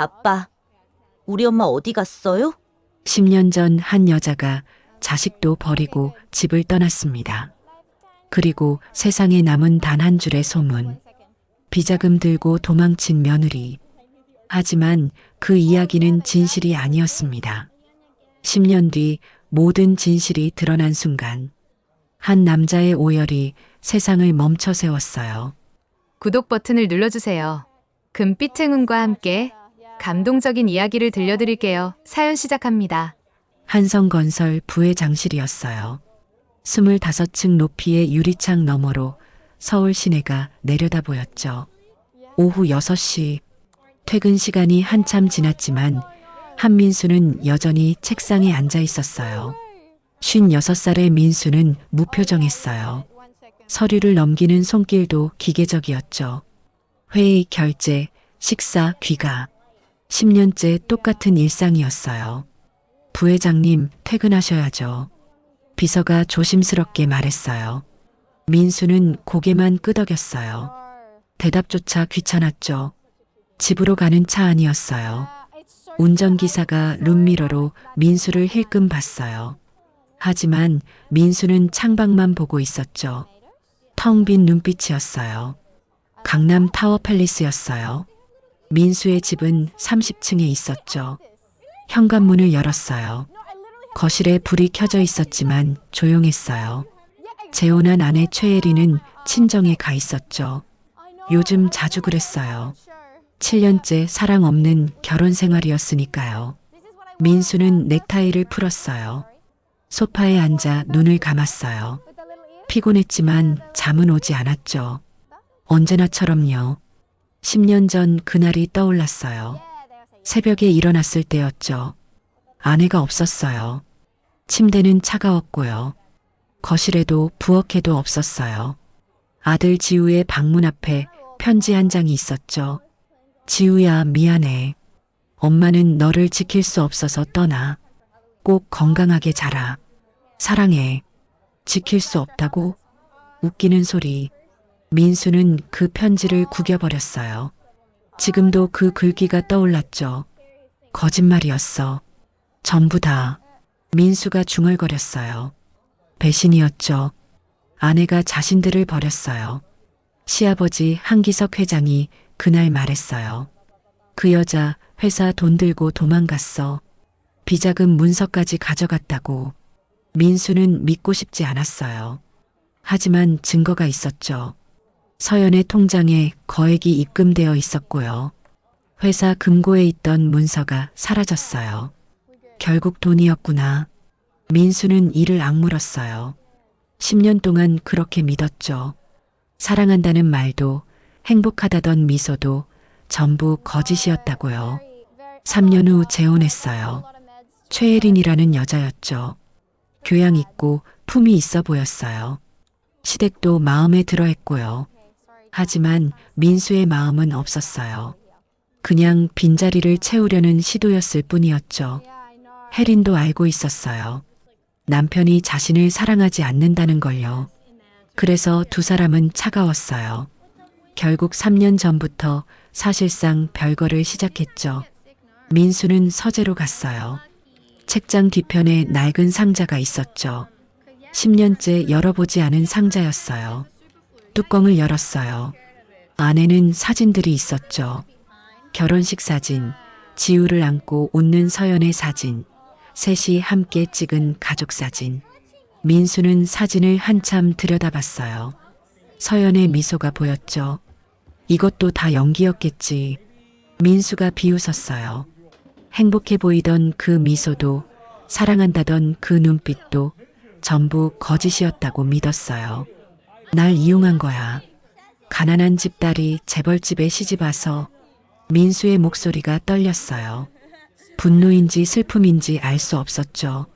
아빠, 우리 엄마 어디 갔어요? 10년 전 한 여자가 자식도 버리고 집을 떠났습니다. 그리고 세상에 남은 단 한 줄의 소문. 비자금 들고 도망친 며느리. 하지만 그 이야기는 진실이 아니었습니다. 10년 뒤 모든 진실이 드러난 순간 한 남자의 오열이 세상을 멈춰 세웠어요. 구독 버튼을 눌러주세요. 금빛 행운과 함께 감동적인 이야기를 들려드릴게요. 사연 시작합니다. 한성건설 부회장실이었어요. 25층 높이의 유리창 너머로 서울 시내가 내려다 보였죠. 오후 6시 퇴근 시간이 한참 지났지만 한민수는 여전히 책상에 앉아 있었어요. 56살의 민수는 무표정했어요. 서류를 넘기는 손길도 기계적이었죠. 회의, 결제, 식사, 귀가. 10년째 똑같은 일상이었어요. 부회장님, 퇴근하셔야죠. 비서가 조심스럽게 말했어요. 민수는 고개만 끄덕였어요. 대답조차 귀찮았죠. 집으로 가는 차 안이었어요. 운전기사가 룸미러로 민수를 힐끔 봤어요. 하지만 민수는 창밖만 보고 있었죠. 텅 빈 눈빛이었어요. 강남 타워 팰리스였어요. 민수의 집은 30층에 있었죠. 현관문을 열었어요. 거실에 불이 켜져 있었지만 조용했어요. 재혼한 아내 최혜리는 친정에 가 있었죠. 요즘 자주 그랬어요. 7년째 사랑 없는 결혼 생활이었으니까요. 민수는 넥타이를 풀었어요. 소파에 앉아 눈을 감았어요. 피곤했지만 잠은 오지 않았죠. 언제나처럼요. 10년 전 그날이 떠올랐어요. 새벽에 일어났을 때였죠. 아내가 없었어요. 침대는 차가웠고요. 거실에도 부엌에도 없었어요. 아들 지우의 방문 앞에 편지 한 장이 있었죠. 지우야, 미안해. 엄마는 너를 지킬 수 없어서 떠나. 꼭 건강하게 자라. 사랑해. 지킬 수 없다고? 웃기는 소리. 민수는 그 편지를 구겨버렸어요. 지금도 그 글귀가 떠올랐죠. 거짓말이었어. 전부 다. 민수가 중얼거렸어요. 배신이었죠. 아내가 자신들을 버렸어요. 시아버지 한기석 회장이 그날 말했어요. 그 여자 회사 돈 들고 도망갔어. 비자금 문서까지 가져갔다고. 민수는 믿고 싶지 않았어요. 하지만 증거가 있었죠. 서연의 통장에 거액이 입금되어 있었고요. 회사 금고에 있던 문서가 사라졌어요. 결국 돈이었구나. 민수는 이를 악물었어요. 10년 동안 그렇게 믿었죠. 사랑한다는 말도 행복하다던 미소도 전부 거짓이었다고요. 3년 후 재혼했어요. 최혜린이라는 여자였죠. 교양 있고 품이 있어 보였어요. 시댁도 마음에 들어 했고요. 하지만 민수의 마음은 없었어요. 그냥 빈자리를 채우려는 시도였을 뿐이었죠. 혜린도 알고 있었어요. 남편이 자신을 사랑하지 않는다는 걸요. 그래서 두 사람은 차가웠어요. 결국 3년 전부터 사실상 별거를 시작했죠. 민수는 서재로 갔어요. 책장 뒤편에 낡은 상자가 있었죠. 10년째 열어보지 않은 상자였어요. 뚜껑을 열었어요. 안에는 사진들이 있었죠. 결혼식 사진, 지우를 안고 웃는 서연의 사진, 셋이 함께 찍은 가족 사진. 민수는 사진을 한참 들여다봤어요. 서연의 미소가 보였죠. 이것도 다 연기였겠지. 민수가 비웃었어요. 행복해 보이던 그 미소도 사랑한다던 그 눈빛도 전부 거짓이었다고 믿었어요. 날 이용한 거야. 가난한 집딸이 재벌집에 시집와서. 민수의 목소리가 떨렸어요. 분노인지 슬픔인지 알 수 없었죠.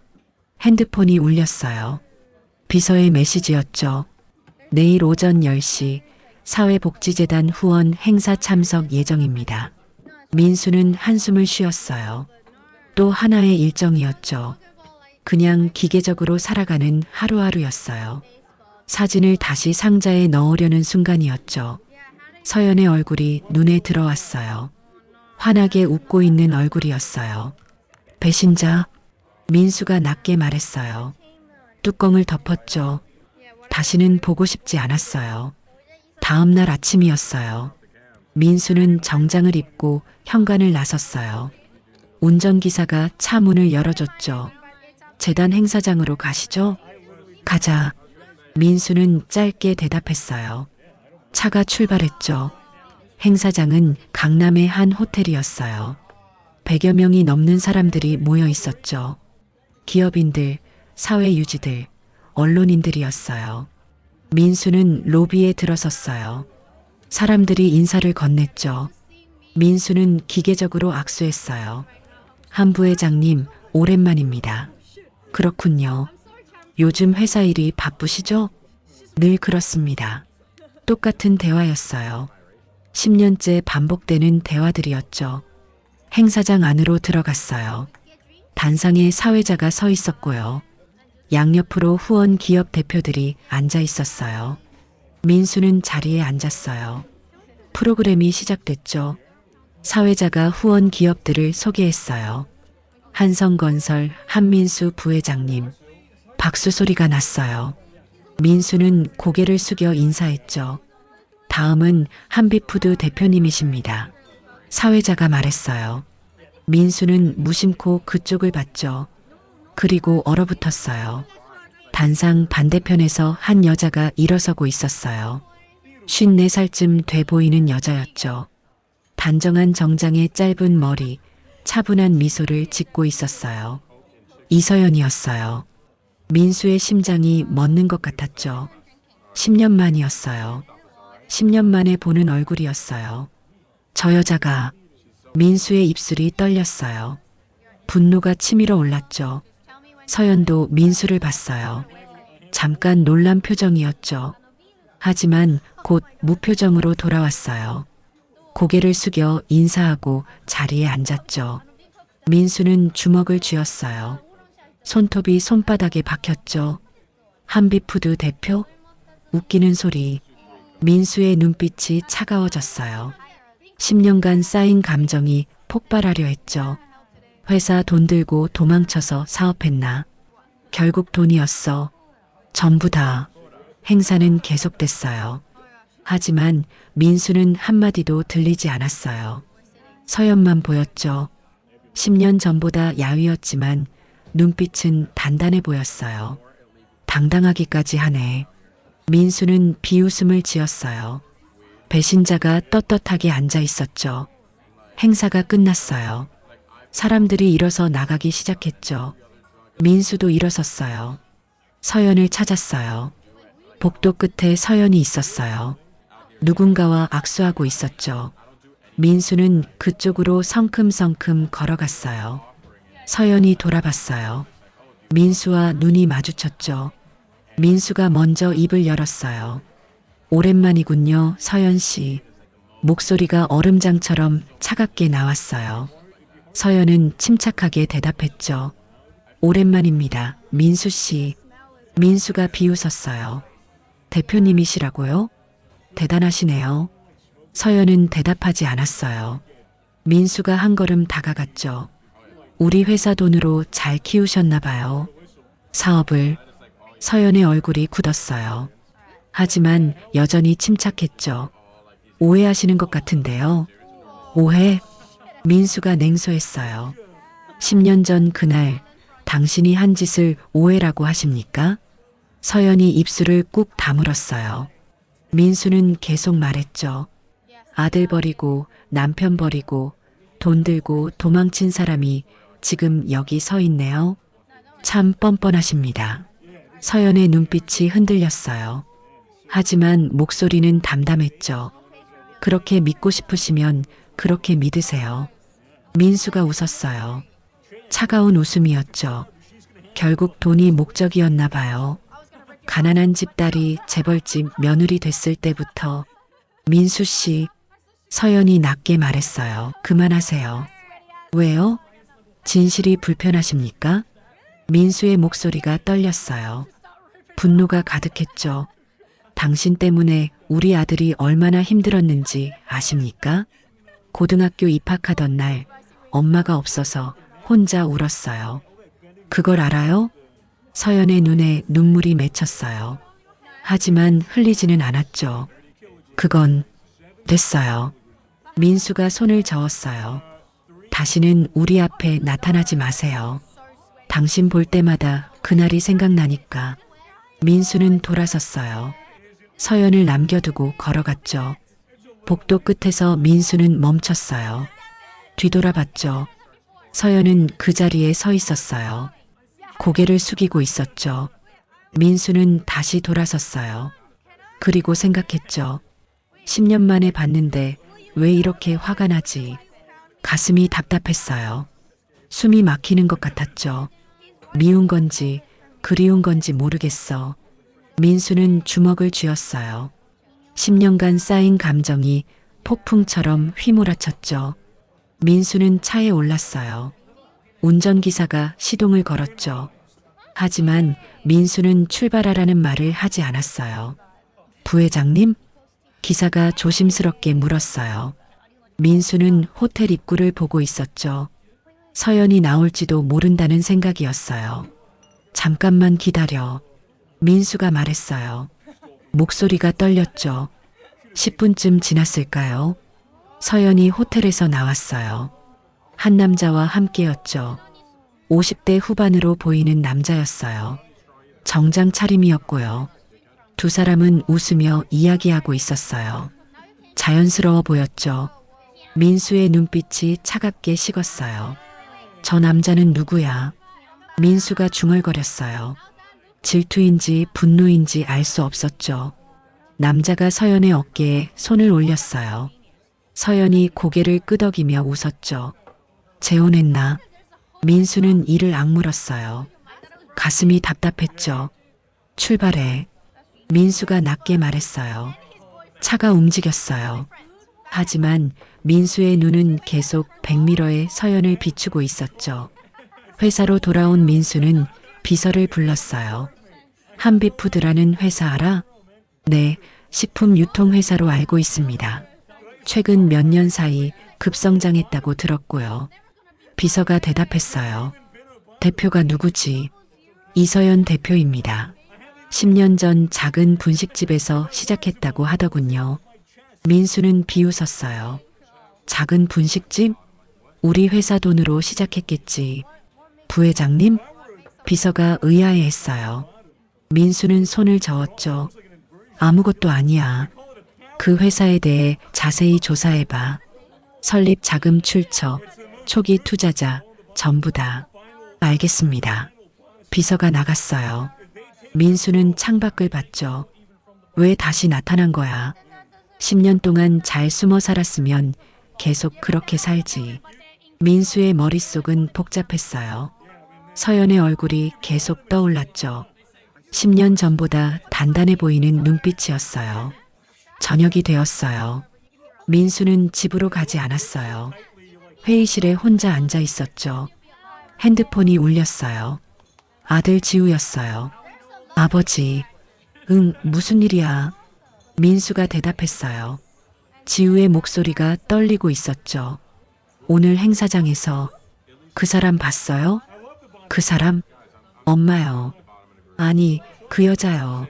핸드폰이 울렸어요. 비서의 메시지였죠. 내일 오전 10시 사회복지재단 후원 행사 참석 예정입니다. 민수는 한숨을 쉬었어요. 또 하나의 일정이었죠. 그냥 기계적으로 살아가는 하루하루였어요. 사진을 다시 상자에 넣으려는 순간이었죠. 서연의 얼굴이 눈에 들어왔어요. 환하게 웃고 있는 얼굴이었어요. 배신자, 민수가 낮게 말했어요. 뚜껑을 덮었죠. 다시는 보고 싶지 않았어요. 다음 날 아침이었어요. 민수는 정장을 입고 현관을 나섰어요. 운전기사가 차 문을 열어줬죠. 재단 행사장으로 가시죠? 가자. 민수는 짧게 대답했어요. 차가 출발했죠. 행사장은 강남의 한 호텔이었어요. 100여 명이 넘는 사람들이 모여 있었죠. 기업인들, 사회유지들, 언론인들이었어요. 민수는 로비에 들어섰어요. 사람들이 인사를 건넸죠. 민수는 기계적으로 악수했어요. 한 부회장님, 오랜만입니다. 그렇군요. 요즘 회사 일이 바쁘시죠? 늘 그렇습니다. 똑같은 대화였어요. 10년째 반복되는 대화들이었죠. 행사장 안으로 들어갔어요. 단상에 사회자가 서 있었고요. 양옆으로 후원 기업 대표들이 앉아 있었어요. 민수는 자리에 앉았어요. 프로그램이 시작됐죠. 사회자가 후원 기업들을 소개했어요. 한성건설 한민수 부회장님. 박수 소리가 났어요. 민수는 고개를 숙여 인사했죠. 다음은 한빛푸드 대표님이십니다. 사회자가 말했어요. 민수는 무심코 그쪽을 봤죠. 그리고 얼어붙었어요. 단상 반대편에서 한 여자가 일어서고 있었어요. 54살쯤 돼 보이는 여자였죠. 단정한 정장에 짧은 머리, 차분한 미소를 짓고 있었어요. 이서연이었어요. 민수의 심장이 멎는 것 같았죠. 10년 만이었어요. 10년 만에 보는 얼굴이었어요. 저 여자가 민수의 입술이 떨렸어요. 분노가 치밀어 올랐죠. 서연도 민수를 봤어요. 잠깐 놀란 표정이었죠. 하지만 곧 무표정으로 돌아왔어요. 고개를 숙여 인사하고 자리에 앉았죠. 민수는 주먹을 쥐었어요. 손톱이 손바닥에 박혔죠. 한빛푸드 대표? 웃기는 소리. 민수의 눈빛이 차가워졌어요. 10년간 쌓인 감정이 폭발하려 했죠. 회사 돈 들고 도망쳐서 사업했나? 결국 돈이었어. 전부 다. 행사는 계속됐어요. 하지만 민수는 한마디도 들리지 않았어요. 서연만 보였죠. 10년 전보다 야위었지만 눈빛은 단단해 보였어요. 당당하기까지 하네. 민수는 비웃음을 지었어요. 배신자가 떳떳하게 앉아 있었죠. 행사가 끝났어요. 사람들이 일어서 나가기 시작했죠. 민수도 일어섰어요. 서연을 찾았어요. 복도 끝에 서연이 있었어요. 누군가와 악수하고 있었죠. 민수는 그쪽으로 성큼성큼 걸어갔어요. 서연이 돌아봤어요. 민수와 눈이 마주쳤죠. 민수가 먼저 입을 열었어요. 오랜만이군요, 서연 씨. 목소리가 얼음장처럼 차갑게 나왔어요. 서연은 침착하게 대답했죠. 오랜만입니다, 민수 씨. 민수가 비웃었어요. 대표님이시라고요? 대단하시네요. 서연은 대답하지 않았어요. 민수가 한 걸음 다가갔죠. 우리 회사 돈으로 잘 키우셨나 봐요. 사업을. 서연의 얼굴이 굳었어요. 하지만 여전히 침착했죠. 오해하시는 것 같은데요. 오해? 민수가 냉소했어요. 10년 전 그날 당신이 한 짓을 오해라고 하십니까? 서연이 입술을 꾹 다물었어요. 민수는 계속 말했죠. 아들 버리고 남편 버리고 돈 들고 도망친 사람이 지금 여기 서 있네요. 참 뻔뻔하십니다. 서연의 눈빛이 흔들렸어요. 하지만 목소리는 담담했죠. 그렇게 믿고 싶으시면 그렇게 믿으세요. 민수가 웃었어요. 차가운 웃음이었죠. 결국 돈이 목적이었나 봐요. 가난한 집 딸이 재벌집 며느리 됐을 때부터. 민수 씨, 서연이 낮게 말했어요. 그만하세요. 왜요? 진실이 불편하십니까? 민수의 목소리가 떨렸어요. 분노가 가득했죠. 당신 때문에 우리 아들이 얼마나 힘들었는지 아십니까? 고등학교 입학하던 날 엄마가 없어서 혼자 울었어요. 그걸 알아요? 서연의 눈에 눈물이 맺혔어요. 하지만 흘리지는 않았죠. 그건 됐어요. 민수가 손을 저었어요. 다시는 우리 앞에 나타나지 마세요. 당신 볼 때마다 그날이 생각나니까. 민수는 돌아섰어요. 서연을 남겨두고 걸어갔죠. 복도 끝에서 민수는 멈췄어요. 뒤돌아봤죠. 서연은 그 자리에 서 있었어요. 고개를 숙이고 있었죠. 민수는 다시 돌아섰어요. 그리고 생각했죠. 10년 만에 봤는데 왜 이렇게 화가 나지? 가슴이 답답했어요. 숨이 막히는 것 같았죠. 미운 건지 그리운 건지 모르겠어. 민수는 주먹을 쥐었어요. 10년간 쌓인 감정이 폭풍처럼 휘몰아쳤죠. 민수는 차에 올랐어요. 운전기사가 시동을 걸었죠. 하지만 민수는 출발하라는 말을 하지 않았어요. 부회장님? 기사가 조심스럽게 물었어요. 민수는 호텔 입구를 보고 있었죠. 서연이 나올지도 모른다는 생각이었어요. 잠깐만 기다려. 민수가 말했어요. 목소리가 떨렸죠. 10분쯤 지났을까요? 서연이 호텔에서 나왔어요. 한 남자와 함께였죠. 50대 후반으로 보이는 남자였어요. 정장 차림이었고요. 두 사람은 웃으며 이야기하고 있었어요. 자연스러워 보였죠. 민수의 눈빛이 차갑게 식었어요. 저 남자는 누구야? 민수가 중얼거렸어요. 질투인지 분노인지 알 수 없었죠. 남자가 서연의 어깨에 손을 올렸어요. 서연이 고개를 끄덕이며 웃었죠. 재혼했나? 민수는 이를 악물었어요. 가슴이 답답했죠. 출발해. 민수가 낮게 말했어요. 차가 움직였어요. 하지만 민수의 눈은 계속 백미러에 서연을 비추고 있었죠. 회사로 돌아온 민수는 비서를 불렀어요. 한빛푸드라는 회사 알아? 네, 식품 유통회사로 알고 있습니다. 최근 몇 년 사이 급성장했다고 들었고요. 비서가 대답했어요. 대표가 누구지? 이서연 대표입니다. 10년 전 작은 분식집에서 시작했다고 하더군요. 민수는 비웃었어요. 작은 분식집? 우리 회사 돈으로 시작했겠지. 부회장님? 비서가 의아해했어요. 민수는 손을 저었죠. 아무것도 아니야. 그 회사에 대해 자세히 조사해봐. 설립 자금 출처, 초기 투자자, 전부 다. 알겠습니다. 비서가 나갔어요. 민수는 창밖을 봤죠. 왜 다시 나타난 거야? 10년 동안 잘 숨어 살았으면 계속 그렇게 살지. 민수의 머릿속은 복잡했어요. 서연의 얼굴이 계속 떠올랐죠. 10년 전보다 단단해 보이는 눈빛이었어요. 저녁이 되었어요. 민수는 집으로 가지 않았어요. 회의실에 혼자 앉아 있었죠. 핸드폰이 울렸어요. 아들 지우였어요. 아버지, 무슨 일이야? 민수가 대답했어요. 지우의 목소리가 떨리고 있었죠. 오늘 행사장에서 그 사람 봤어요? 그 사람? 엄마요. 아니, 그 여자요.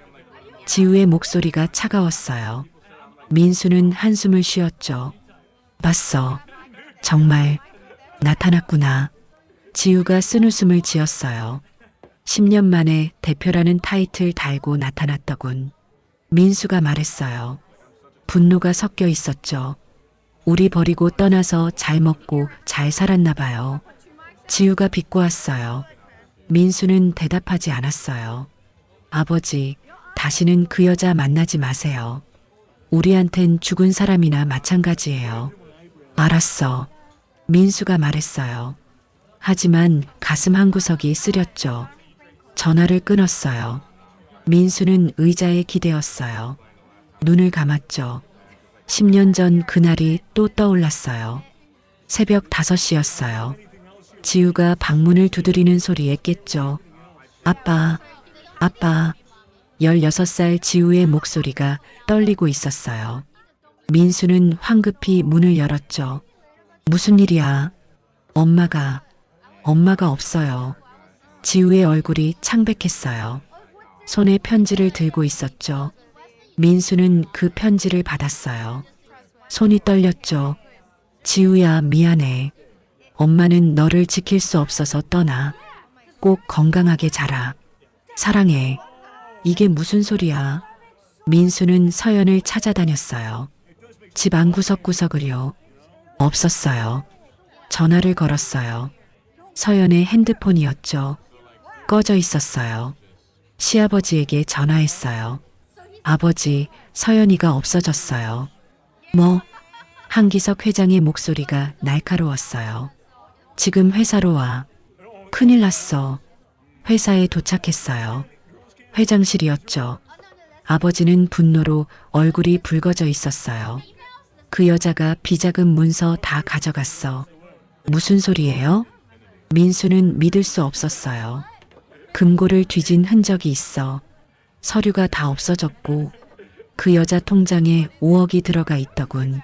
지우의 목소리가 차가웠어요. 민수는 한숨을 쉬었죠. 봤어. 정말 나타났구나. 지우가 쓴웃음을 지었어요. 10년 만에 대표라는 타이틀 달고 나타났더군. 민수가 말했어요. 분노가 섞여 있었죠. 우리 버리고 떠나서 잘 먹고 잘 살았나 봐요. 지우가 비꼬았어요. 민수는 대답하지 않았어요. 아버지, 다시는 그 여자 만나지 마세요. 우리한텐 죽은 사람이나 마찬가지예요. 알았어. 민수가 말했어요. 하지만 가슴 한구석이 쓰렸죠. 전화를 끊었어요. 민수는 의자에 기대었어요. 눈을 감았죠. 10년 전 그날이 또 떠올랐어요. 새벽 5시였어요. 지우가 방문을 두드리는 소리에 깼죠. 아빠, 아빠. 16살 지우의 목소리가 떨리고 있었어요. 민수는 황급히 문을 열었죠. 무슨 일이야? 엄마가 없어요. 지우의 얼굴이 창백했어요. 손에 편지를 들고 있었죠. 민수는 그 편지를 받았어요. 손이 떨렸죠. 지우야, 미안해. 엄마는 너를 지킬 수 없어서 떠나. 꼭 건강하게 자라. 사랑해. 이게 무슨 소리야? 민수는 서연을 찾아다녔어요. 집 안구석구석을요. 없었어요. 전화를 걸었어요. 서연의 핸드폰이었죠. 꺼져 있었어요. 시아버지에게 전화했어요. 아버지, 서연이가 없어졌어요. 뭐? 한기석 회장의 목소리가 날카로웠어요. 지금 회사로 와. 큰일 났어. 회사에 도착했어요. 회장실이었죠. 아버지는 분노로 얼굴이 붉어져 있었어요. 그 여자가 비자금 문서 다 가져갔어. 무슨 소리예요? 민수는 믿을 수 없었어요. 금고를 뒤진 흔적이 있어. 서류가 다 없어졌고 그 여자 통장에 5억이 들어가 있더군.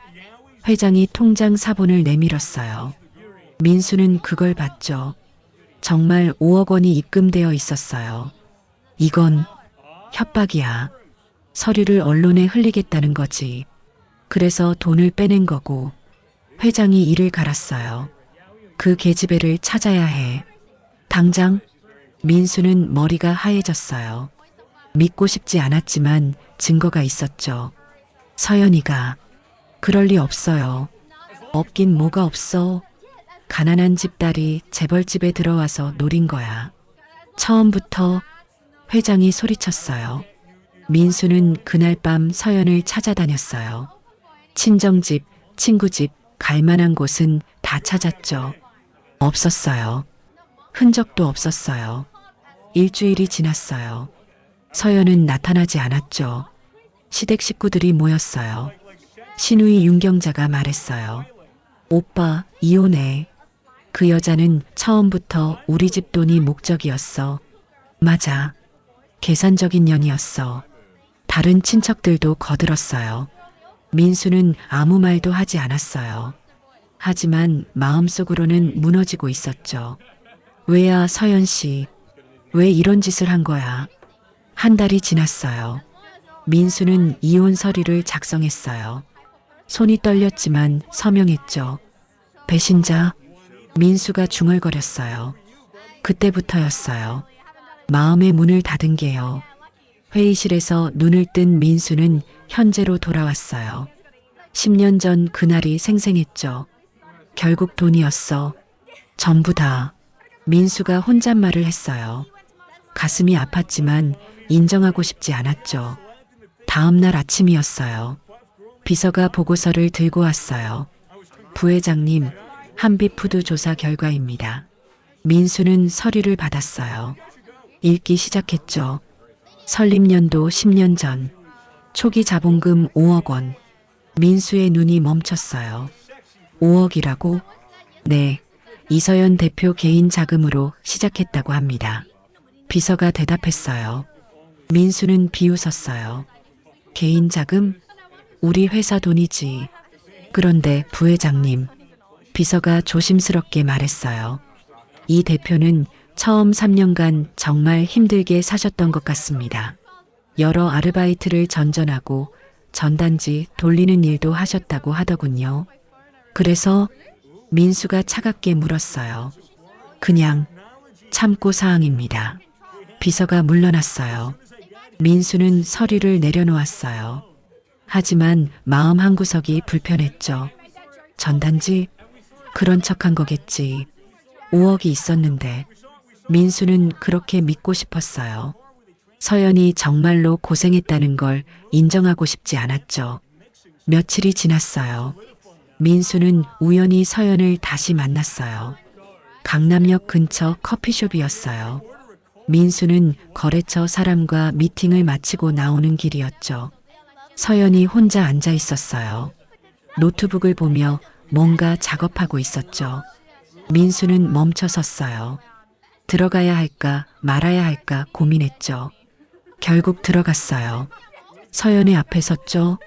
회장이 통장 사본을 내밀었어요. 민수는 그걸 봤죠. 정말 5억 원이 입금되어 있었어요. 이건 협박이야. 서류를 언론에 흘리겠다는 거지. 그래서 돈을 빼낸 거고 회장이 이를 갈았어요. 그 계집애를 찾아야 해. 당장. 민수는 머리가 하얘졌어요. 믿고 싶지 않았지만 증거가 있었죠. 서연이가. 그럴 리 없어요. 없긴 뭐가 없어. 가난한 집 딸이 재벌집에 들어와서 노린 거야. 처음부터. 회장이 소리쳤어요. 민수는 그날 밤 서연을 찾아다녔어요. 친정집, 친구집, 갈만한 곳은 다 찾았죠. 없었어요. 흔적도 없었어요. 일주일이 지났어요. 서연은 나타나지 않았죠. 시댁 식구들이 모였어요. 신우이 윤경자가 말했어요. 오빠, 이혼해. 그 여자는 처음부터 우리 집 돈이 목적이었어. 맞아. 계산적인 년이었어. 다른 친척들도 거들었어요. 민수는 아무 말도 하지 않았어요. 하지만 마음속으로는 무너지고 있었죠. 왜야, 서연 씨. 왜 이런 짓을 한 거야? 한 달이 지났어요. 민수는 이혼 서류를 작성했어요. 손이 떨렸지만 서명했죠. 배신자. 민수가 중얼거렸어요. 그때부터였어요. 마음의 문을 닫은 게요. 회의실에서 눈을 뜬 민수는 현재로 돌아왔어요. 10년 전 그날이 생생했죠. 결국 돈이었어. 전부 다. 민수가 혼잣말을 했어요. 가슴이 아팠지만 인정하고 싶지 않았죠. 다음 날 아침이었어요. 비서가 보고서를 들고 왔어요. 부회장님, 한빛푸드 조사 결과입니다. 민수는 서류를 받았어요. 읽기 시작했죠. 설립연도 10년 전. 초기 자본금 5억 원. 민수의 눈이 멈췄어요. 5억이라고? 네. 이서연 대표 개인 자금으로 시작했다고 합니다. 비서가 대답했어요. 민수는 비웃었어요. 개인 자금? 우리 회사 돈이지. 그런데 부회장님. 비서가 조심스럽게 말했어요. 이 대표는 처음 3년간 정말 힘들게 사셨던 것 같습니다. 여러 아르바이트를 전전하고 전단지 돌리는 일도 하셨다고 하더군요. 그래서 민수가 차갑게 물었어요. 그냥 참고 사항입니다. 비서가 물러났어요. 민수는 서류를 내려놓았어요. 하지만 마음 한구석이 불편했죠. 전단지? 그런 척한 거겠지. 5억이 있었는데. 민수는 그렇게 믿고 싶었어요. 서연이 정말로 고생했다는 걸 인정하고 싶지 않았죠. 며칠이 지났어요. 민수는 우연히 서연을 다시 만났어요. 강남역 근처 커피숍이었어요. 민수는 거래처 사람과 미팅을 마치고 나오는 길이었죠. 서연이 혼자 앉아 있었어요. 노트북을 보며 뭔가 작업하고 있었죠. 민수는 멈춰 섰어요. 들어가야 할까 말아야 할까 고민했죠. 결국 들어갔어요. 서연의 앞에 섰죠.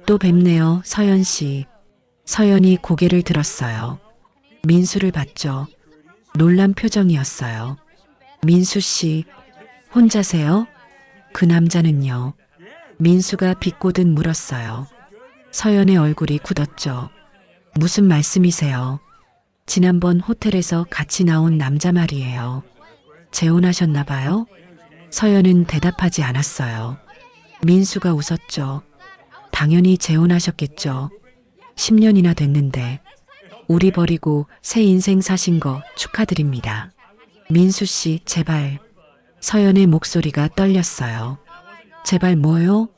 또 뵙네요, 서연 씨. 서연이 고개를 들었어요. 민수를 봤죠. 놀란 표정이었어요. 민수 씨, 혼자세요? 그 남자는요? 민수가 비꼬듯 물었어요. 서연의 얼굴이 굳었죠. 무슨 말씀이세요? 지난번 호텔에서 같이 나온 남자 말이에요. 재혼하셨나 봐요? 서연은 대답하지 않았어요. 민수가 웃었죠. 당연히 재혼하셨겠죠. 10년이나 됐는데. 우리 버리고 새 인생 사신 거 축하드립니다. 민수 씨, 제발. 서연의 목소리가 떨렸어요. 제발 뭐요?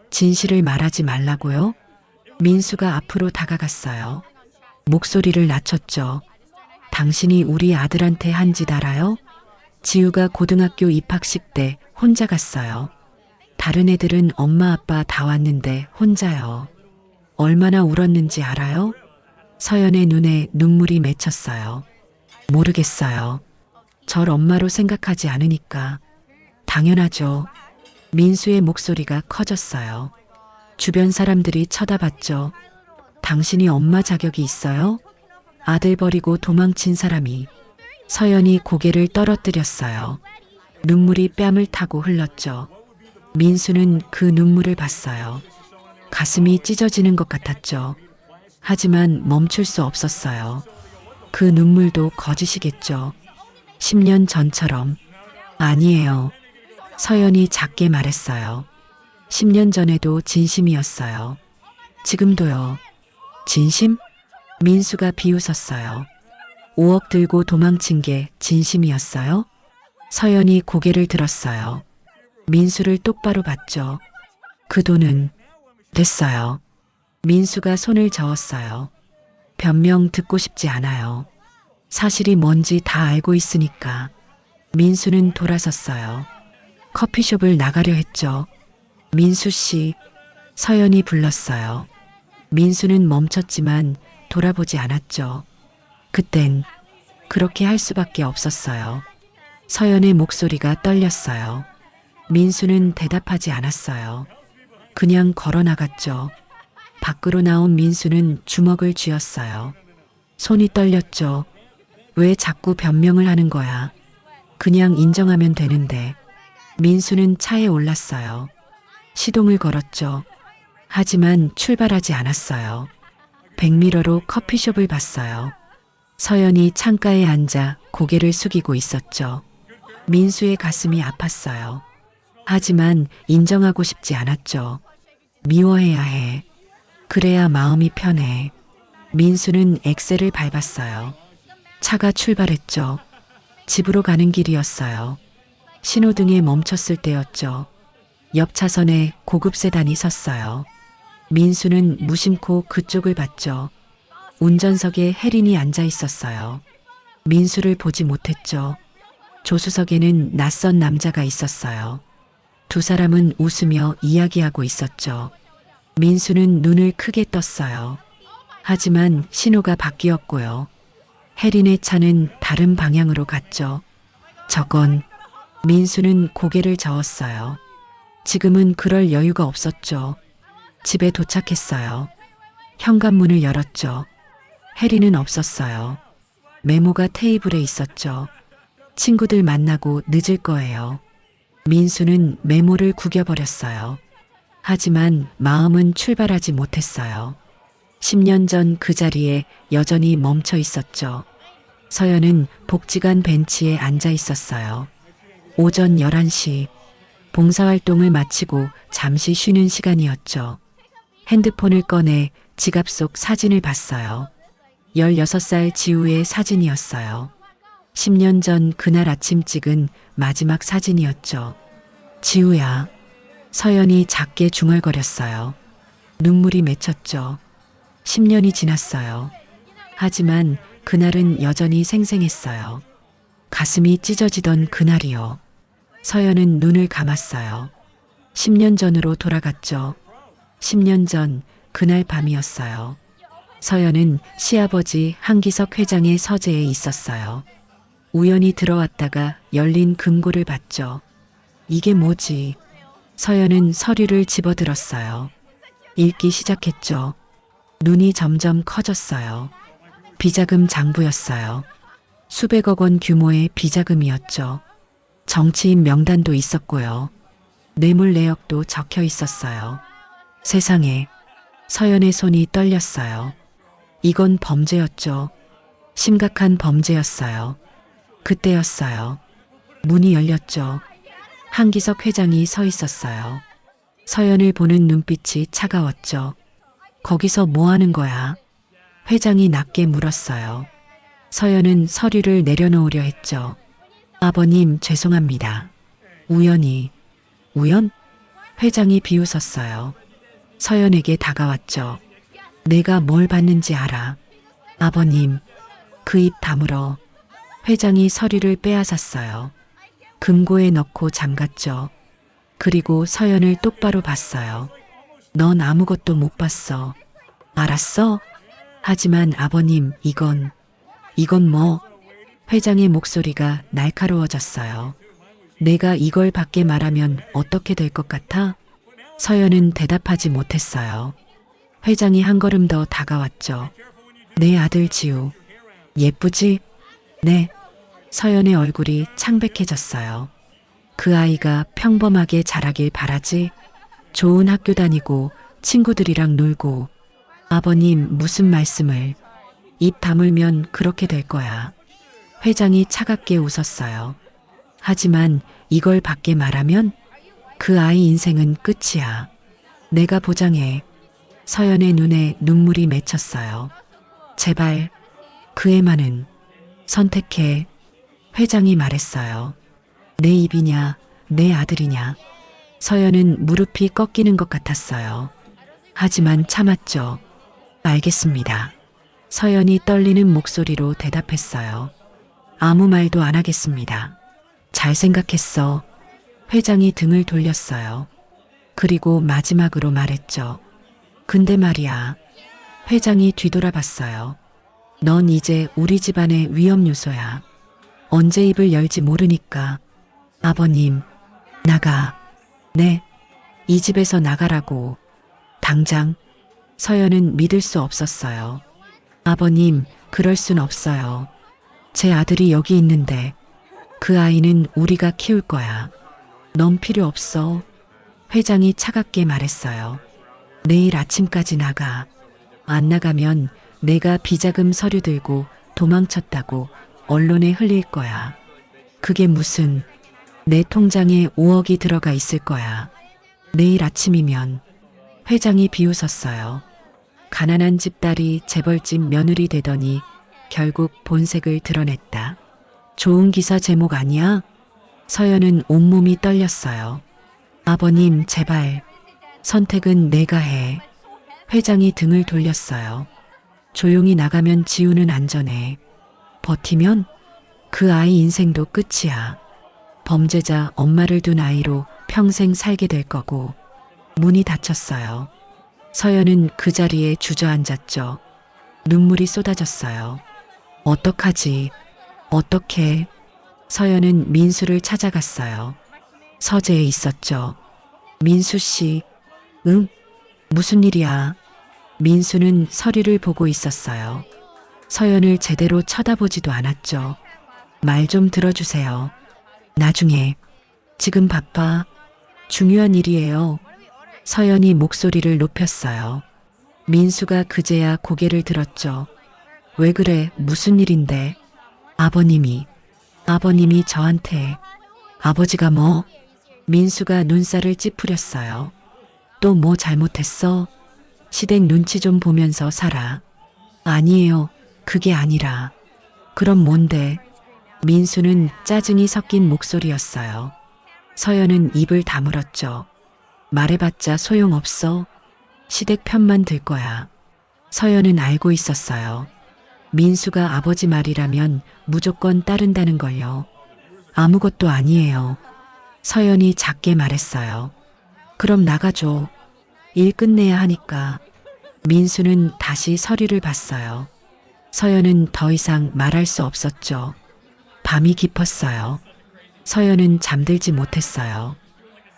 진실을 말하지 말라고요? 민수가 앞으로 다가갔어요. 목소리를 낮췄죠. 당신이 우리 아들한테 한 짓 알아요? 지우가 고등학교 입학식 때 혼자 갔어요. 다른 애들은 엄마 아빠 다 왔는데 혼자요. 얼마나 울었는지 알아요? 서연의 눈에 눈물이 맺혔어요. 모르겠어요. 절 엄마로 생각하지 않으니까. 당연하죠. 민수의 목소리가 커졌어요. 주변 사람들이 쳐다봤죠. 당신이 엄마 자격이 있어요? 아들 버리고 도망친 사람이. 서연이 고개를 떨어뜨렸어요. 눈물이 뺨을 타고 흘렀죠. 민수는 그 눈물을 봤어요. 가슴이 찢어지는 것 같았죠. 하지만 멈출 수 없었어요. 그 눈물도 거짓이겠죠. 10년 전처럼. 아니에요. 서연이 작게 말했어요. 10년 전에도 진심이었어요. 지금도요. 진심? 민수가 비웃었어요. 5억 들고 도망친 게 진심이었어요? 서연이 고개를 들었어요. 민수를 똑바로 봤죠. 그 돈은 됐어요. 민수가 손을 저었어요. 변명 듣고 싶지 않아요. 사실이 뭔지 다 알고 있으니까. 민수는 돌아섰어요. 커피숍을 나가려 했죠. 민수 씨, 서연이 불렀어요. 민수는 멈췄지만 돌아보지 않았죠. 그땐 그렇게 할 수밖에 없었어요. 서연의 목소리가 떨렸어요. 민수는 대답하지 않았어요. 그냥 걸어 나갔죠. 밖으로 나온 민수는 주먹을 쥐었어요. 손이 떨렸죠. 왜 자꾸 변명을 하는 거야? 그냥 인정하면 되는데. 민수는 차에 올랐어요. 시동을 걸었죠. 하지만 출발하지 않았어요. 백미러로 커피숍을 봤어요. 서연이 창가에 앉아 고개를 숙이고 있었죠. 민수의 가슴이 아팠어요. 하지만 인정하고 싶지 않았죠. 미워해야 해. 그래야 마음이 편해. 민수는 엑셀을 밟았어요. 차가 출발했죠. 집으로 가는 길이었어요. 신호등에 멈췄을 때였죠. 옆 차선에 고급 세단이 섰어요. 민수는 무심코 그쪽을 봤죠. 운전석에 혜린이 앉아 있었어요. 민수를 보지 못했죠. 조수석에는 낯선 남자가 있었어요. 두 사람은 웃으며 이야기하고 있었죠. 민수는 눈을 크게 떴어요. 하지만 신호가 바뀌었고요. 혜린의 차는 다른 방향으로 갔죠. 저건. 민수는 고개를 저었어요. 지금은 그럴 여유가 없었죠. 집에 도착했어요. 현관문을 열었죠. 혜린은 없었어요. 메모가 테이블에 있었죠. 친구들 만나고 늦을 거예요. 민수는 메모를 구겨버렸어요. 하지만 마음은 출발하지 못했어요. 10년 전 그 자리에 여전히 멈춰 있었죠. 서연은 복지관 벤치에 앉아 있었어요. 오전 11시 봉사활동을 마치고 잠시 쉬는 시간이었죠. 핸드폰을 꺼내 지갑 속 사진을 봤어요. 16살 지우의 사진이었어요. 10년 전 그날 아침 찍은 마지막 사진이었죠. 지우야. 서연이 작게 중얼거렸어요. 눈물이 맺혔죠. 10년이 지났어요. 하지만 그날은 여전히 생생했어요. 가슴이 찢어지던 그날이요. 서연은 눈을 감았어요. 10년 전으로 돌아갔죠. 10년 전 그날 밤이었어요. 서연은 시아버지 한기석 회장의 서재에 있었어요. 우연히 들어왔다가 열린 금고를 봤죠. 이게 뭐지? 서연은 서류를 집어들었어요. 읽기 시작했죠. 눈이 점점 커졌어요. 비자금 장부였어요. 수백억 원 규모의 비자금이었죠. 정치인 명단도 있었고요. 뇌물 내역도 적혀 있었어요. 세상에, 서연의 손이 떨렸어요. 이건 범죄였죠. 심각한 범죄였어요. 그때였어요. 문이 열렸죠. 한기석 회장이 서 있었어요. 서연을 보는 눈빛이 차가웠죠. 거기서 뭐 하는 거야? 회장이 낮게 물었어요. 서연은 서류를 내려놓으려 했죠. 아버님, 죄송합니다. 우연히. 우연? 회장이 비웃었어요. 서연에게 다가왔죠. 내가 뭘 받는지 알아. 아버님, 그 입 다물어. 회장이 서류를 빼앗았어요. 금고에 넣고 잠갔죠. 그리고 서연을 똑바로 봤어요. 넌 아무것도 못 봤어. 알았어? 하지만 아버님, 이건 뭐? 회장의 목소리가 날카로워졌어요. 내가 이걸 밖에 말하면 어떻게 될 것 같아? 서연은 대답하지 못했어요. 회장이 한 걸음 더 다가왔죠. 내 아들 지우. 예쁘지? 네. 서연의 얼굴이 창백해졌어요. 그 아이가 평범하게 자라길 바라지. 좋은 학교 다니고 친구들이랑 놀고. 아버님, 무슨 말씀을. 입 다물면 그렇게 될 거야. 회장이 차갑게 웃었어요. 하지만 이걸 밖에 말하면 그 아이 인생은 끝이야. 내가 보장해. 서연의 눈에 눈물이 맺혔어요. 제발, 그 애만은 선택해. 회장이 말했어요. 내 입이냐, 내 아들이냐. 서연은 무릎이 꺾이는 것 같았어요. 하지만 참았죠. 알겠습니다. 서연이 떨리는 목소리로 대답했어요. 아무 말도 안 하겠습니다. 잘 생각했어. 회장이 등을 돌렸어요. 그리고 마지막으로 말했죠. 근데 말이야. 회장이 뒤돌아봤어요. 넌 이제 우리 집안의 위험 요소야. 언제 입을 열지 모르니까. 아버님, 나가. 네, 이 집에서 나가라고. 당장. 서연은 믿을 수 없었어요. 아버님, 그럴 순 없어요. 제 아들이 여기 있는데 그 아이는 우리가 키울 거야. 넌 필요 없어. 회장이 차갑게 말했어요. 내일 아침까지 나가. 안 나가면 내가 비자금 서류 들고 도망쳤다고 언론에 흘릴 거야. 그게 무슨. 내 통장에 5억이 들어가 있을 거야. 내일 아침이면. 회장이 비웃었어요. 가난한 집 딸이 재벌집 며느리 되더니 결국 본색을 드러냈다. 좋은 기사 제목 아니야? 서연은 온몸이 떨렸어요. 아버님, 제발. 선택은 내가 해. 회장이 등을 돌렸어요. 조용히 나가면 지우는 안전해. 버티면 그 아이 인생도 끝이야. 범죄자 엄마를 둔 아이로 평생 살게 될 거고. 문이 닫혔어요. 서연은 그 자리에 주저앉았죠. 눈물이 쏟아졌어요. 어떡하지? 어떻게? 서연은 민수를 찾아갔어요. 서재에 있었죠. 민수 씨. 응? 무슨 일이야? 민수는 서류를 보고 있었어요. 서연을 제대로 쳐다보지도 않았죠. 말 좀 들어주세요. 나중에. 지금 바빠. 중요한 일이에요. 서연이 목소리를 높였어요. 민수가 그제야 고개를 들었죠. 왜 그래? 무슨 일인데? 아버님이 저한테. 아버지가 뭐? 민수가 눈살을 찌푸렸어요. 또 뭐 잘못했어? 시댁 눈치 좀 보면서 살아. 아니에요. 그게 아니라. 그럼 뭔데? 민수는 짜증이 섞인 목소리였어요. 서연은 입을 다물었죠. 말해봤자 소용없어. 시댁 편만 들 거야. 서연은 알고 있었어요. 민수가 아버지 말이라면 무조건 따른다는 걸요. 아무것도 아니에요. 서연이 작게 말했어요. 그럼 나가줘. 일 끝내야 하니까. 민수는 다시 서류를 봤어요. 서연은 더 이상 말할 수 없었죠. 밤이 깊었어요. 서연은 잠들지 못했어요.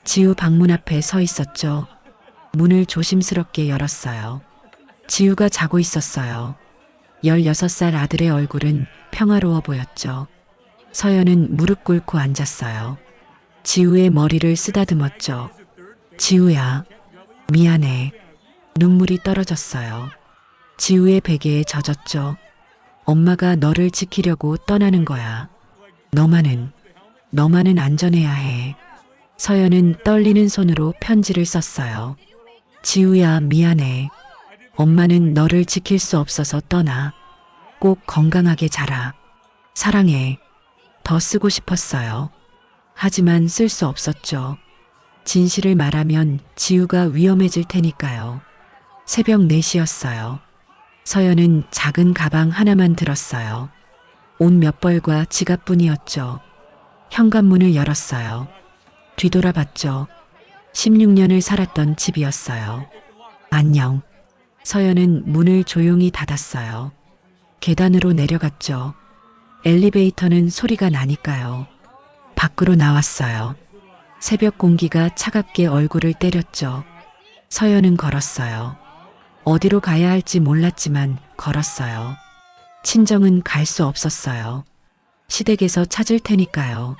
지우 방문 앞에 서 있었죠. 문을 조심스럽게 열었어요. 지우가 자고 있었어요. 16살 아들의 얼굴은 평화로워 보였죠. 서연은 무릎 꿇고 앉았어요. 지우의 머리를 쓰다듬었죠. 지우야, 미안해. 눈물이 떨어졌어요. 지우의 베개에 젖었죠. 엄마가 너를 지키려고 떠나는 거야. 너만은 안전해야 해. 서연은 떨리는 손으로 편지를 썼어요. 지우야, 미안해. 엄마는 너를 지킬 수 없어서 떠나. 꼭 건강하게 자라. 사랑해. 더 쓰고 싶었어요. 하지만 쓸 수 없었죠. 진실을 말하면 지우가 위험해질 테니까요. 새벽 4시였어요. 서연은 작은 가방 하나만 들었어요. 옷 몇 벌과 지갑뿐이었죠. 현관문을 열었어요. 뒤돌아봤죠. 16년을 살았던 집이었어요. 안녕. 서연은 문을 조용히 닫았어요. 계단으로 내려갔죠. 엘리베이터는 소리가 나니까요. 밖으로 나왔어요. 새벽 공기가 차갑게 얼굴을 때렸죠. 서연은 걸었어요. 어디로 가야 할지 몰랐지만 걸었어요. 친정은 갈 수 없었어요. 시댁에서 찾을 테니까요.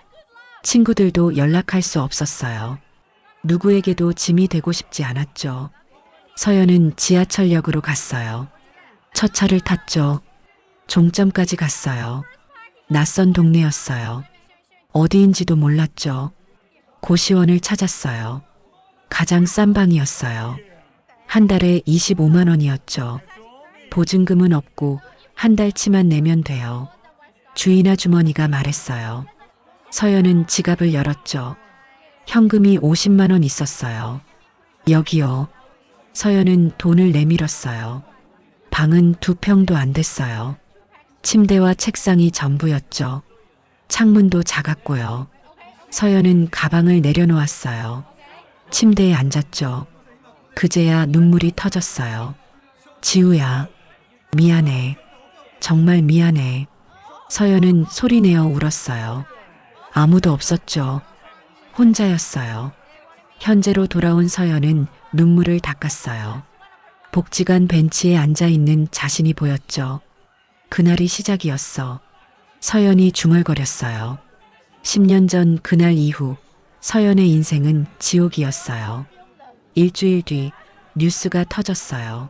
친구들도 연락할 수 없었어요. 누구에게도 짐이 되고 싶지 않았죠. 서연은 지하철역으로 갔어요. 첫 차를 탔죠. 종점까지 갔어요. 낯선 동네였어요. 어디인지도 몰랐죠. 고시원을 찾았어요. 가장 싼 방이었어요. 한 달에 25만 원이었죠. 보증금은 없고 한 달치만 내면 돼요. 주인 아주머니가 말했어요. 서연은 지갑을 열었죠. 현금이 50만 원 있었어요. 여기요. 서연은 돈을 내밀었어요. 방은 2평도 안 됐어요. 침대와 책상이 전부였죠. 창문도 작았고요. 서연은 가방을 내려놓았어요. 침대에 앉았죠. 그제야 눈물이 터졌어요. 지우야, 미안해. 정말 미안해. 서연은 소리내어 울었어요. 아무도 없었죠. 혼자였어요. 현재로 돌아온 서연은 눈물을 닦았어요. 복지관 벤치에 앉아있는 자신이 보였죠. 그날이 시작이었어. 서연이 중얼거렸어요. 10년 전 그날 이후 서연의 인생은 지옥이었어요. 일주일 뒤 뉴스가 터졌어요.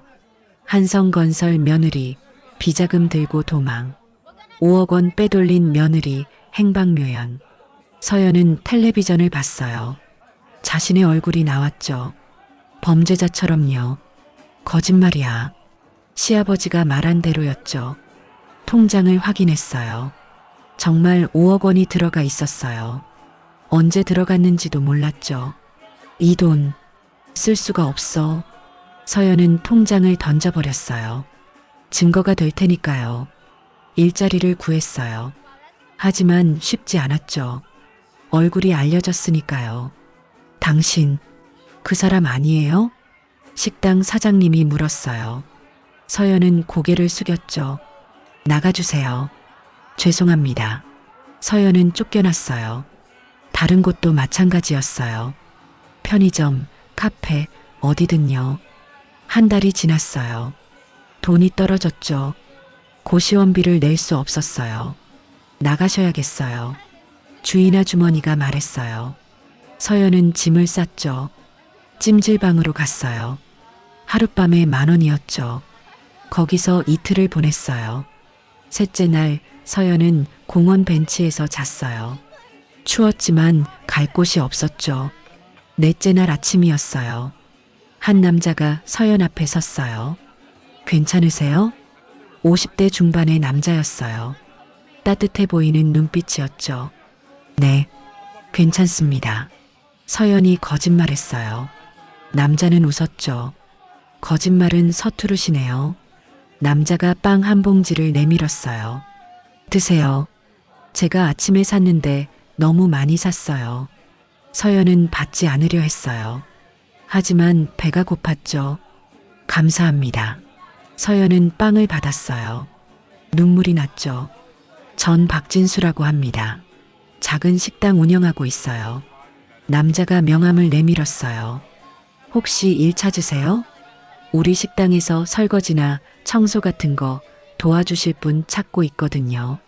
한성건설 며느리 비자금 들고 도망. 5억 원 빼돌린 며느리 행방묘연. 서연은 텔레비전을 봤어요. 자신의 얼굴이 나왔죠. 범죄자처럼요. 거짓말이야. 시아버지가 말한 대로였죠. 통장을 확인했어요. 정말 5억 원이 들어가 있었어요. 언제 들어갔는지도 몰랐죠. 이 돈 쓸 수가 없어. 서연은 통장을 던져버렸어요. 증거가 될 테니까요. 일자리를 구했어요. 하지만 쉽지 않았죠. 얼굴이 알려졌으니까요. 당신 그 사람 아니에요? 식당 사장님이 물었어요. 서연은 고개를 숙였죠. 나가주세요. 죄송합니다. 서연은 쫓겨났어요. 다른 곳도 마찬가지였어요. 편의점, 카페, 어디든요. 한 달이 지났어요. 돈이 떨어졌죠. 고시원비를 낼 수 없었어요. 나가셔야겠어요. 주인 아주머니가 말했어요. 서연은 짐을 쌌죠. 찜질방으로 갔어요. 하룻밤에 10,000원이었죠. 거기서 이틀을 보냈어요. 셋째 날 서연은 공원 벤치에서 잤어요. 추웠지만 갈 곳이 없었죠. 넷째 날 아침이었어요. 한 남자가 서연 앞에 섰어요. 괜찮으세요? 50대 중반의 남자였어요. 따뜻해 보이는 눈빛이었죠. 네, 괜찮습니다. 서연이 거짓말했어요. 남자는 웃었죠. 거짓말은 서투르시네요. 남자가 빵 한 봉지를 내밀었어요. 드세요. 제가 아침에 샀는데 너무 많이 샀어요. 서연은 받지 않으려 했어요. 하지만 배가 고팠죠. 감사합니다. 서연은 빵을 받았어요. 눈물이 났죠. 전 박진수라고 합니다. 작은 식당 운영하고 있어요. 남자가 명함을 내밀었어요. 혹시 일 찾으세요? 우리 식당에서 설거지나 청소 같은 거 도와주실 분 찾고 있거든요.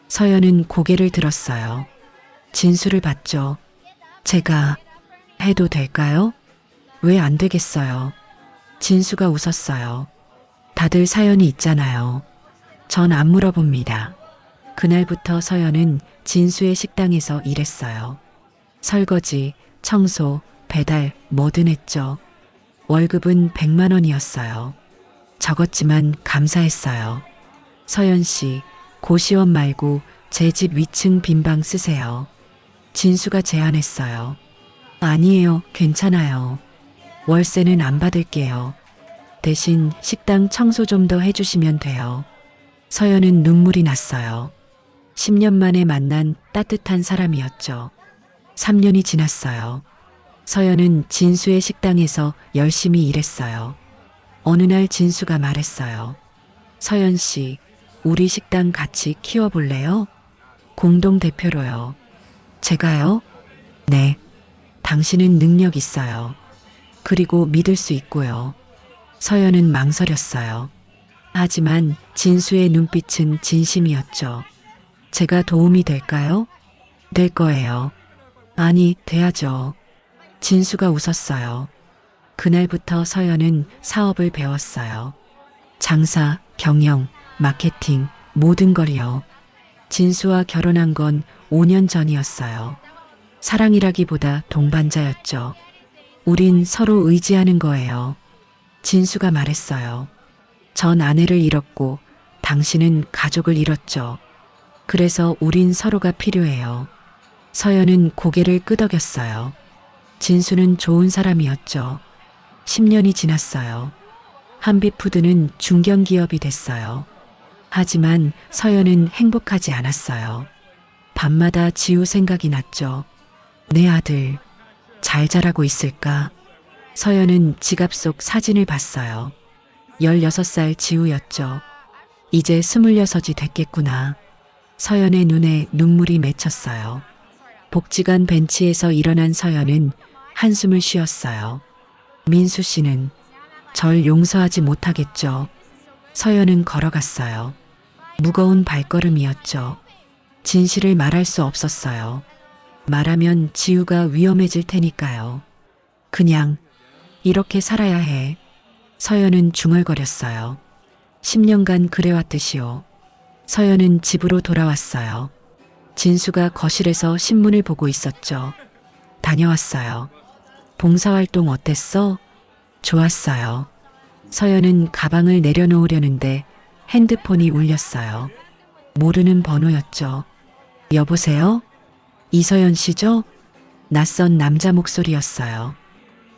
서연은 고개를 들었어요. 진수를 봤죠. 제가 해도 될까요? 왜 안 되겠어요? 진수가 웃었어요. 다들 사연이 있잖아요. 전 안 물어봅니다. 그날부터 서연은 진수의 식당에서 일했어요. 설거지, 청소, 배달 뭐든 했죠. 월급은 100만 원이었어요. 적었지만 감사했어요. 서연 씨, 고시원 말고 제 집 위층 빈방 쓰세요. 진수가 제안했어요. 아니에요, 괜찮아요. 월세는 안 받을게요. 대신 식당 청소 좀 더 해주시면 돼요. 서연은 눈물이 났어요. 10년 만에 만난 따뜻한 사람이었죠. 3년이 지났어요. 서연은 진수의 식당에서 열심히 일했어요. 어느 날 진수가 말했어요. 서연 씨, 우리 식당 같이 키워볼래요? 공동대표로요. 제가요? 네. 당신은 능력 있어요. 그리고 믿을 수 있고요. 서연은 망설였어요. 하지만 진수의 눈빛은 진심이었죠. 제가 도움이 될까요? 될 거예요. 아니, 돼야죠. 진수가 웃었어요. 그날부터 서연은 사업을 배웠어요. 장사, 경영, 마케팅, 모든 걸요. 진수와 결혼한 건 5년 전이었어요. 사랑이라기보다 동반자였죠. 우린 서로 의지하는 거예요. 진수가 말했어요. 전 아내를 잃었고 당신은 가족을 잃었죠. 그래서 우린 서로가 필요해요. 서연은 고개를 끄덕였어요. 진수는 좋은 사람이었죠. 10년이 지났어요. 한빛푸드는 중견기업이 됐어요. 하지만 서연은 행복하지 않았어요. 밤마다 지우 생각이 났죠. 내 아들, 잘 자라고 있을까? 서연은 지갑 속 사진을 봤어요. 16살 지우였죠. 이제 26이 됐겠구나. 서연의 눈에 눈물이 맺혔어요. 복지관 벤치에서 일어난 서연은 한숨을 쉬었어요. 민수 씨는 절 용서하지 못하겠죠. 서연은 걸어갔어요. 무거운 발걸음이었죠. 진실을 말할 수 없었어요. 말하면 지우가 위험해질 테니까요. 그냥 이렇게 살아야 해. 서연은 중얼거렸어요. 10년간 그래왔듯이요. 서연은 집으로 돌아왔어요. 진수가 거실에서 신문을 보고 있었죠. 다녀왔어요. 봉사활동 어땠어? 좋았어요. 서연은 가방을 내려놓으려는데 핸드폰이 울렸어요. 모르는 번호였죠. 여보세요? 이서연 씨죠? 낯선 남자 목소리였어요.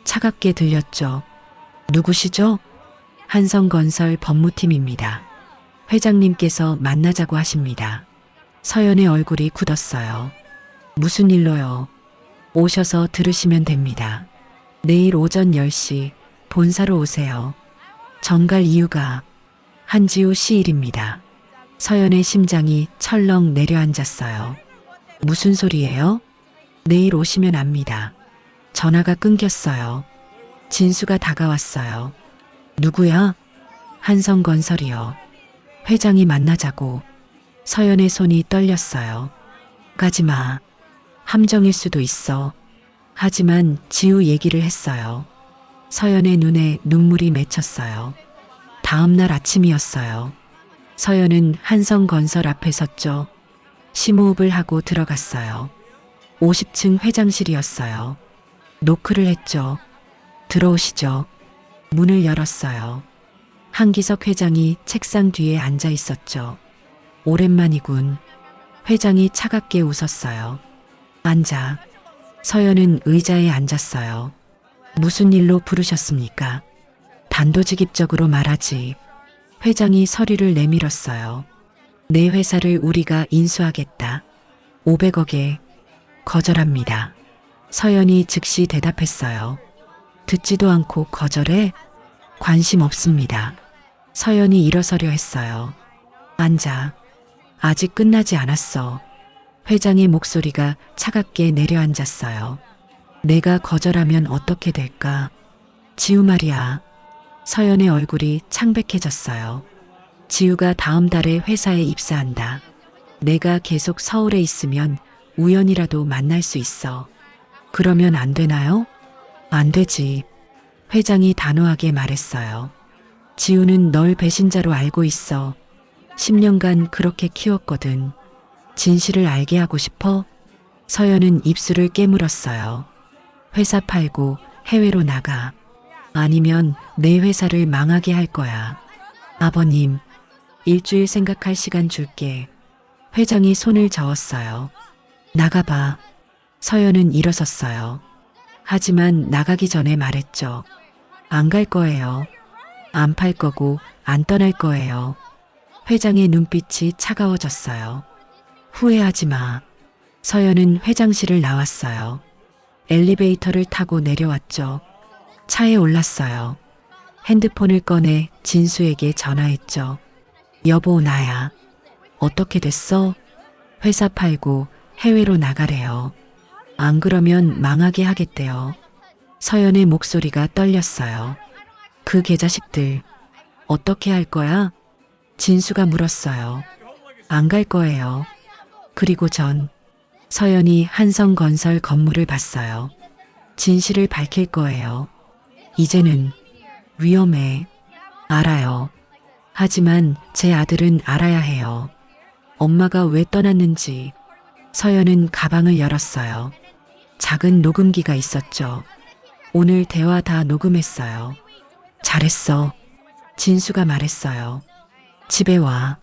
차갑게 들렸죠. 누구시죠? 한성건설 법무팀입니다. 회장님께서 만나자고 하십니다. 서연의 얼굴이 굳었어요. 무슨 일로요? 오셔서 들으시면 됩니다. 내일 오전 10시 본사로 오세요. 정갈 이유가 한지우 시일입니다. 서연의 심장이 철렁 내려앉았어요. 무슨 소리예요? 내일 오시면 압니다. 전화가 끊겼어요. 진수가 다가왔어요. 누구야? 한성건설이요. 회장이 만나자고. 서연의 손이 떨렸어요. 가지마. 함정일 수도 있어. 하지만 지우 얘기를 했어요. 서연의 눈에 눈물이 맺혔어요. 다음 날 아침이었어요. 서연은 한성건설 앞에 섰죠. 심호흡을 하고 들어갔어요. 50층 회장실이었어요. 노크를 했죠. 들어오시죠. 문을 열었어요. 한기석 회장이 책상 뒤에 앉아 있었죠. 오랜만이군. 회장이 차갑게 웃었어요. 앉아. 서연은 의자에 앉았어요. 무슨 일로 부르셨습니까? 단도직입적으로 말하지. 회장이 서류를 내밀었어요. 내 회사를 우리가 인수하겠다. 500억에 거절합니다. 서연이 즉시 대답했어요. 듣지도 않고 거절해? 관심 없습니다. 서연이 일어서려 했어요. 앉아. 아직 끝나지 않았어. 회장의 목소리가 차갑게 내려앉았어요. 내가 거절하면 어떻게 될까? 지우 말이야. 서연의 얼굴이 창백해졌어요. 지우가 다음 달에 회사에 입사한다. 내가 계속 서울에 있으면 우연이라도 만날 수 있어. 그러면 안 되나요? 안 되지. 회장이 단호하게 말했어요. 지우는 널 배신자로 알고 있어. 10년간 그렇게 키웠거든. 진실을 알게 하고 싶어? 서연은 입술을 깨물었어요. 회사 팔고 해외로 나가. 아니면 내 회사를 망하게 할 거야. 아버님, 일주일 생각할 시간 줄게. 회장이 손을 저었어요. 나가봐. 서연은 일어섰어요. 하지만 나가기 전에 말했죠. 안 갈 거예요. 안 팔 거고 안 떠날 거예요. 회장의 눈빛이 차가워졌어요. 후회하지 마. 서연은 회장실을 나왔어요. 엘리베이터를 타고 내려왔죠. 차에 올랐어요. 핸드폰을 꺼내 진수에게 전화했죠. 여보, 나야. 어떻게 됐어? 회사 팔고 해외로 나가래요. 안 그러면 망하게 하겠대요. 서연의 목소리가 떨렸어요. 그 개자식들 어떻게 할 거야? 진수가 물었어요. 안 갈 거예요. 그리고 전 서연이 한성건설 건물을 봤어요. 진실을 밝힐 거예요. 이제는 위험해. 알아요. 하지만 제 아들은 알아야 해요. 엄마가 왜 떠났는지. 서연은 가방을 열었어요. 작은 녹음기가 있었죠. 오늘 대화 다 녹음했어요. 잘했어. 진수가 말했어요. 집에 와.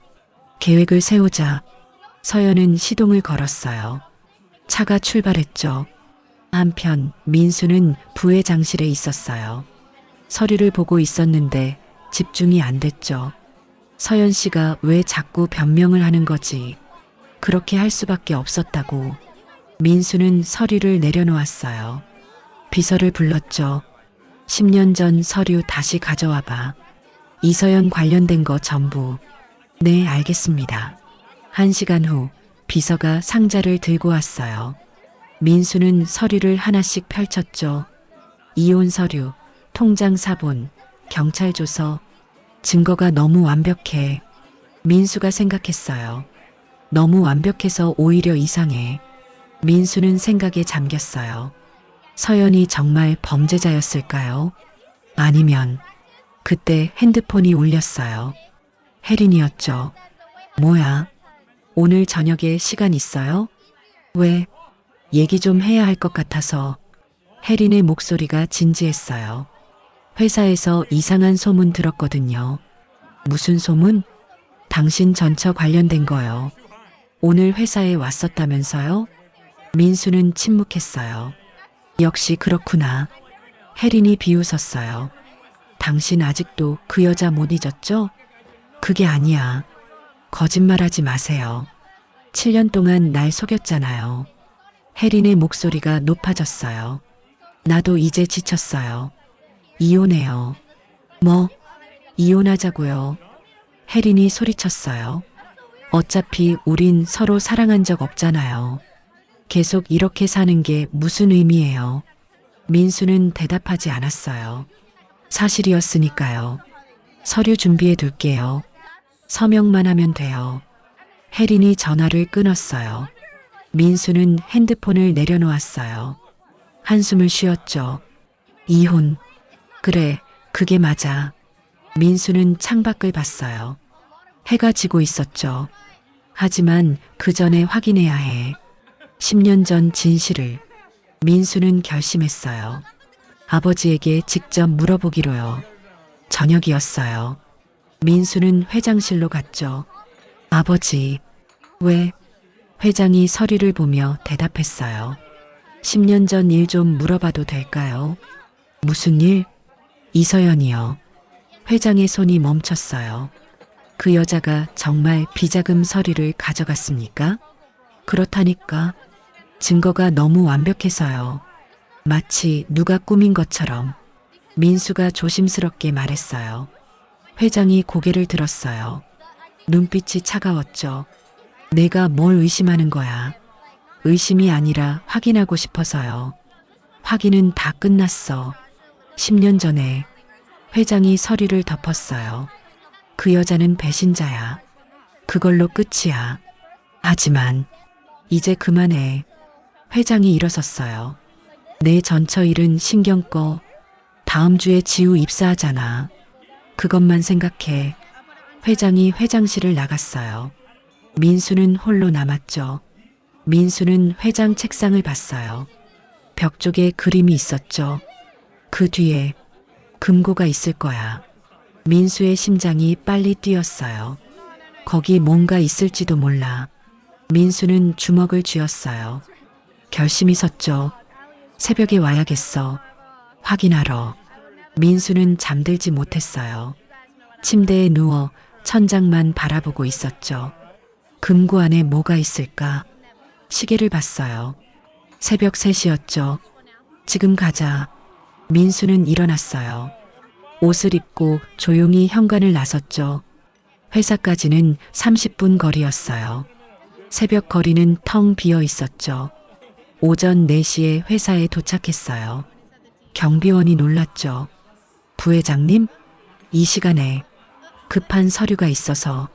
계획을 세우자. 서연은 시동을 걸었어요. 차가 출발했죠. 한편 민수는 부회장실에 있었어요. 서류를 보고 있었는데 집중이 안 됐죠. 서연 씨가 왜 자꾸 변명을 하는 거지? 그렇게 할 수밖에 없었다고. 민수는 서류를 내려놓았어요. 비서를 불렀죠. 10년 전 서류 다시 가져와 봐. 이서연 관련된 거 전부. 네, 알겠습니다. 1시간 후 비서가 상자를 들고 왔어요. 민수는 서류를 하나씩 펼쳤죠. 이혼 서류, 통장 사본, 경찰 조서. 증거가 너무 완벽해. 민수가 생각했어요. 너무 완벽해서 오히려 이상해. 민수는 생각에 잠겼어요. 서연이 정말 범죄자였을까요? 아니면 그때 핸드폰이 울렸어요. 혜린이었죠. 뭐야? 오늘 저녁에 시간 있어요? 왜? 얘기 좀 해야 할 것 같아서. 혜린의 목소리가 진지했어요. 회사에서 이상한 소문 들었거든요. 무슨 소문? 당신 전처 관련된 거요. 오늘 회사에 왔었다면서요? 민수는 침묵했어요. 역시 그렇구나. 혜린이 비웃었어요. 당신 아직도 그 여자 못 잊었죠? 그게 아니야. 거짓말하지 마세요. 7년 동안 날 속였잖아요. 혜린의 목소리가 높아졌어요. 나도 이제 지쳤어요. 이혼해요. 뭐? 이혼하자고요. 혜린이 소리쳤어요. 어차피 우린 서로 사랑한 적 없잖아요. 계속 이렇게 사는 게 무슨 의미예요? 민수는 대답하지 않았어요. 사실이었으니까요. 서류 준비해 둘게요. 서명만 하면 돼요. 혜린이 전화를 끊었어요. 민수는 핸드폰을 내려놓았어요. 한숨을 쉬었죠. 이혼. 그래, 그게 맞아. 민수는 창밖을 봤어요. 해가 지고 있었죠. 하지만 그 전에 확인해야 해. 10년 전 진실을. 민수는 결심했어요. 아버지에게 직접 물어보기로요. 저녁이었어요. 민수는 회장실로 갔죠. 아버지, 왜? 회장이 서류를 보며 대답했어요. 10년 전 일 좀 물어봐도 될까요? 무슨 일? 이서연이요. 회장의 손이 멈췄어요. 그 여자가 정말 비자금 서류를 가져갔습니까? 그렇다니까. 증거가 너무 완벽해서요. 마치 누가 꾸민 것처럼. 민수가 조심스럽게 말했어요. 회장이 고개를 들었어요. 눈빛이 차가웠죠. 내가 뭘 의심하는 거야? 의심이 아니라 확인하고 싶어서요. 확인은 다 끝났어. 10년 전에. 회장이 서류를 덮었어요. 그 여자는 배신자야. 그걸로 끝이야. 하지만 이제 그만해. 회장이 일어섰어요. 내 전처 일은 신경 꺼. 다음 주에 지우 입사하잖아. 그것만 생각해. 회장이 회장실을 나갔어요. 민수는 홀로 남았죠. 민수는 회장 책상을 봤어요. 벽 쪽에 그림이 있었죠. 그 뒤에 금고가 있을 거야. 민수의 심장이 빨리 뛰었어요. 거기 뭔가 있을지도 몰라. 민수는 주먹을 쥐었어요. 결심이 섰죠. 새벽에 와야겠어. 확인하러. 민수는 잠들지 못했어요. 침대에 누워 천장만 바라보고 있었죠. 금고 안에 뭐가 있을까? 시계를 봤어요. 새벽 3시였죠. 지금 가자. 민수는 일어났어요. 옷을 입고 조용히 현관을 나섰죠. 회사까지는 30분 거리였어요. 새벽 거리는 텅 비어 있었죠. 오전 4시에 회사에 도착했어요. 경비원이 놀랐죠. 부회장님? 이 시간에 급한 서류가 있어서.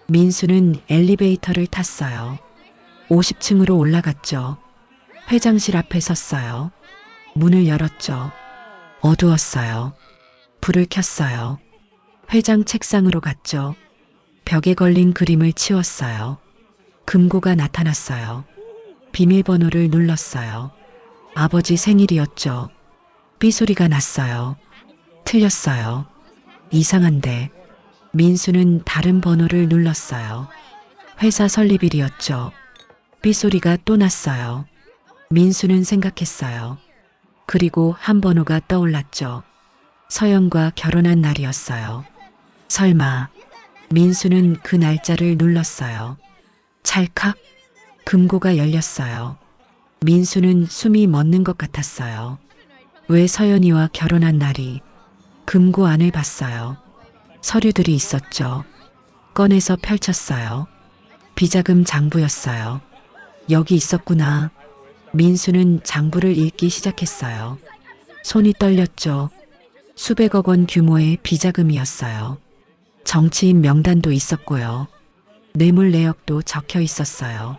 민수는 엘리베이터를 탔어요. 50층으로 올라갔죠. 회장실 앞에 섰어요. 문을 열었죠. 어두웠어요. 불을 켰어요. 회장 책상으로 갔죠. 벽에 걸린 그림을 치웠어요. 금고가 나타났어요. 비밀번호를 눌렀어요. 아버지 생일이었죠. 삐소리가 났어요. 틀렸어요. 이상한데. 민수는 다른 번호를 눌렀어요. 회사 설립일이었죠. 삐소리가 또 났어요. 민수는 생각했어요. 그리고 한 번호가 떠올랐죠. 서연과 결혼한 날이었어요. 설마. 민수는 그 날짜를 눌렀어요. 찰칵. 금고가 열렸어요. 민수는 숨이 멎는 것 같았어요. 왜 서연이와 결혼한 날이. 금고 안을 봤어요. 서류들이 있었죠. 꺼내서 펼쳤어요. 비자금 장부였어요. 여기 있었구나. 민수는 장부를 읽기 시작했어요. 손이 떨렸죠. 수백억 원 규모의 비자금이었어요. 정치인 명단도 있었고요. 뇌물 내역도 적혀 있었어요.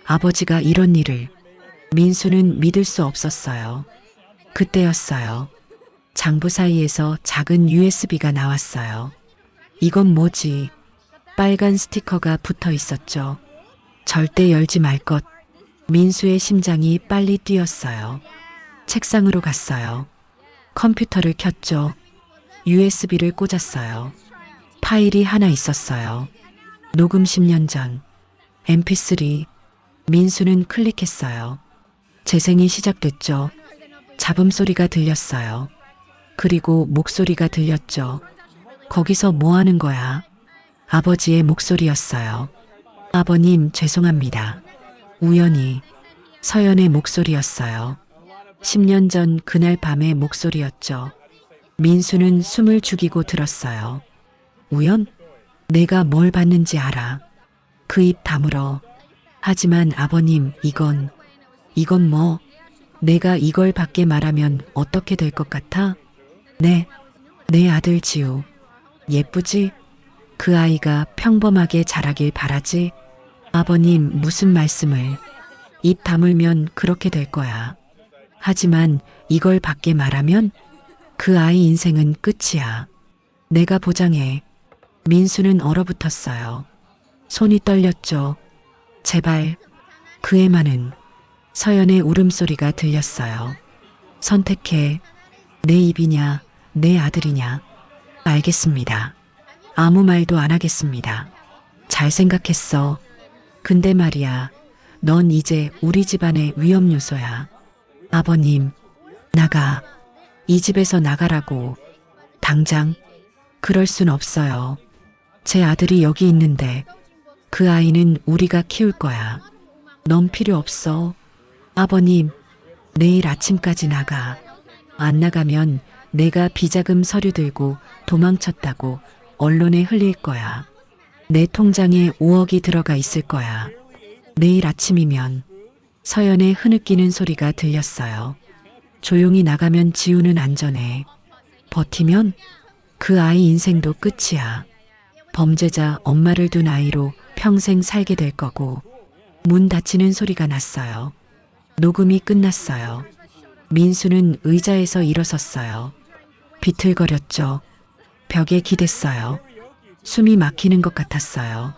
아버지가 이런 일을. 민수는 믿을 수 없었어요. 그때였어요. 장부 사이에서 작은 USB가 나왔어요. 이건 뭐지? 빨간 스티커가 붙어 있었죠. 절대 열지 말 것. 민수의 심장이 빨리 뛰었어요. 책상으로 갔어요. 컴퓨터를 켰죠. USB를 꽂았어요. 파일이 하나 있었어요. 녹음 10년 전. MP3. 민수는 클릭했어요. 재생이 시작됐죠. 잡음소리가 들렸어요. 그리고 목소리가 들렸죠. 거기서 뭐 하는 거야? 아버지의 목소리였어요. 아버님, 죄송합니다. 우연히. 서연의 목소리였어요. 10년 전 그날 밤의 목소리였죠. 민수는 숨을 죽이고 들었어요. 우연? 내가 뭘 봤는지 알아. 그 입 다물어. 하지만 아버님, 이건 뭐? 내가 이걸 밖에 말하면 어떻게 될 것 같아? 네, 내 아들 지우. 예쁘지? 그 아이가 평범하게 자라길 바라지? 아버님, 무슨 말씀을. 입 다물면 그렇게 될 거야. 하지만 이걸 밖에 말하면 그 아이 인생은 끝이야. 내가 보장해. 민수는 얼어붙었어요. 손이 떨렸죠. 제발. 그의 말은. 서연의 울음소리가 들렸어요. 선택해. 내 입이냐, 내 아들이냐. 알겠습니다. 아무 말도 안 하겠습니다. 잘 생각했어. 근데 말이야, 넌 이제 우리 집안의 위험 요소야. 아버님, 나가. 이 집에서 나가라고. 당장. 그럴 순 없어요. 제 아들이 여기 있는데 그 아이는 우리가 키울 거야. 넌 필요 없어. 아버님, 내일 아침까지 나가. 안 나가면 내가 비자금 서류 들고 도망쳤다고 언론에 흘릴 거야. 내 통장에 5억이 들어가 있을 거야. 내일 아침이면. 서연의 흐느끼는 소리가 들렸어요. 조용히 나가면 지우는 안전해. 버티면 그 아이 인생도 끝이야. 범죄자 엄마를 둔 아이로 평생 살게 될 거고. 문 닫히는 소리가 났어요. 녹음이 끝났어요. 민수는 의자에서 일어섰어요. 비틀거렸죠. 벽에 기댔어요. 숨이 막히는 것 같았어요.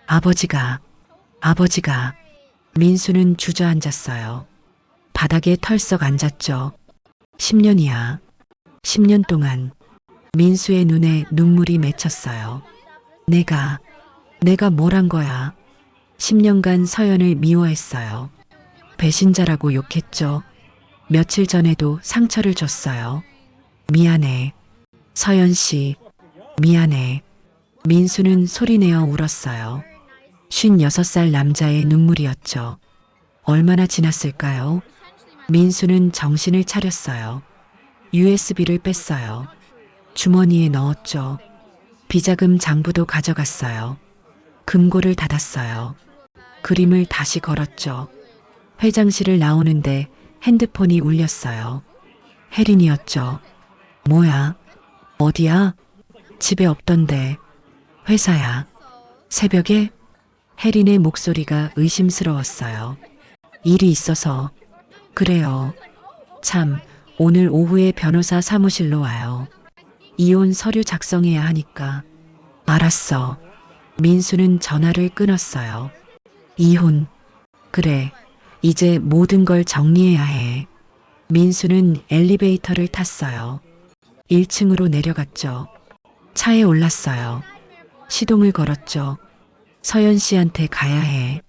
아버지가. 민수는 주저앉았어요. 바닥에 털썩 앉았죠. 10년이야. 10년 동안 민수의 눈에 눈물이 맺혔어요. 내가 뭘 한 거야. 10년간 서연을 미워했어요. 배신자라고 욕했죠. 며칠 전에도 상처를 줬어요. 미안해. 서연 씨, 미안해. 민수는 소리내어 울었어요. 56살 남자의 눈물이었죠. 얼마나 지났을까요? 민수는 정신을 차렸어요. USB를 뺐어요. 주머니에 넣었죠. 비자금 장부도 가져갔어요. 금고를 닫았어요. 그림을 다시 걸었죠. 회장실을 나오는데 핸드폰이 울렸어요. 혜린이었죠. 뭐야? 어디야? 집에 없던데. 회사야. 새벽에? 혜린의 목소리가 의심스러웠어요. 일이 있어서. 그래요. 참, 오늘 오후에 변호사 사무실로 와요. 이혼 서류 작성해야 하니까. 알았어. 민수는 전화를 끊었어요. 이혼. 그래. 이제 모든 걸 정리해야 해. 민수는 엘리베이터를 탔어요. 1층으로 내려갔죠. 차에 올랐어요. 시동을 걸었죠. 서연 씨한테 가야 해.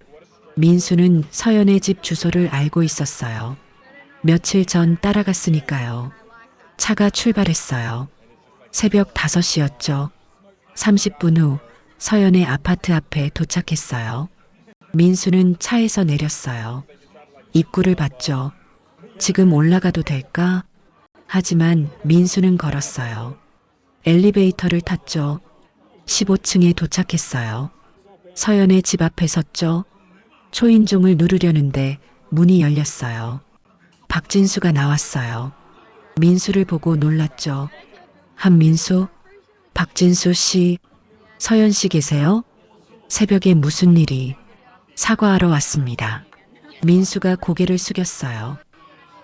민수는 서연의 집 주소를 알고 있었어요. 며칠 전 따라갔으니까요. 차가 출발했어요. 새벽 5시였죠. 30분 후 서연의 아파트 앞에 도착했어요. 민수는 차에서 내렸어요. 입구를 봤죠. 지금 올라가도 될까? 하지만 민수는 걸었어요. 엘리베이터를 탔죠. 15층에 도착했어요. 서연의 집 앞에 섰죠. 초인종을 누르려는데 문이 열렸어요. 박진수가 나왔어요. 민수를 보고 놀랐죠. 한민수? 박진수 씨? 서연 씨 계세요? 새벽에 무슨 일이? 사과하러 왔습니다. 민수가 고개를 숙였어요.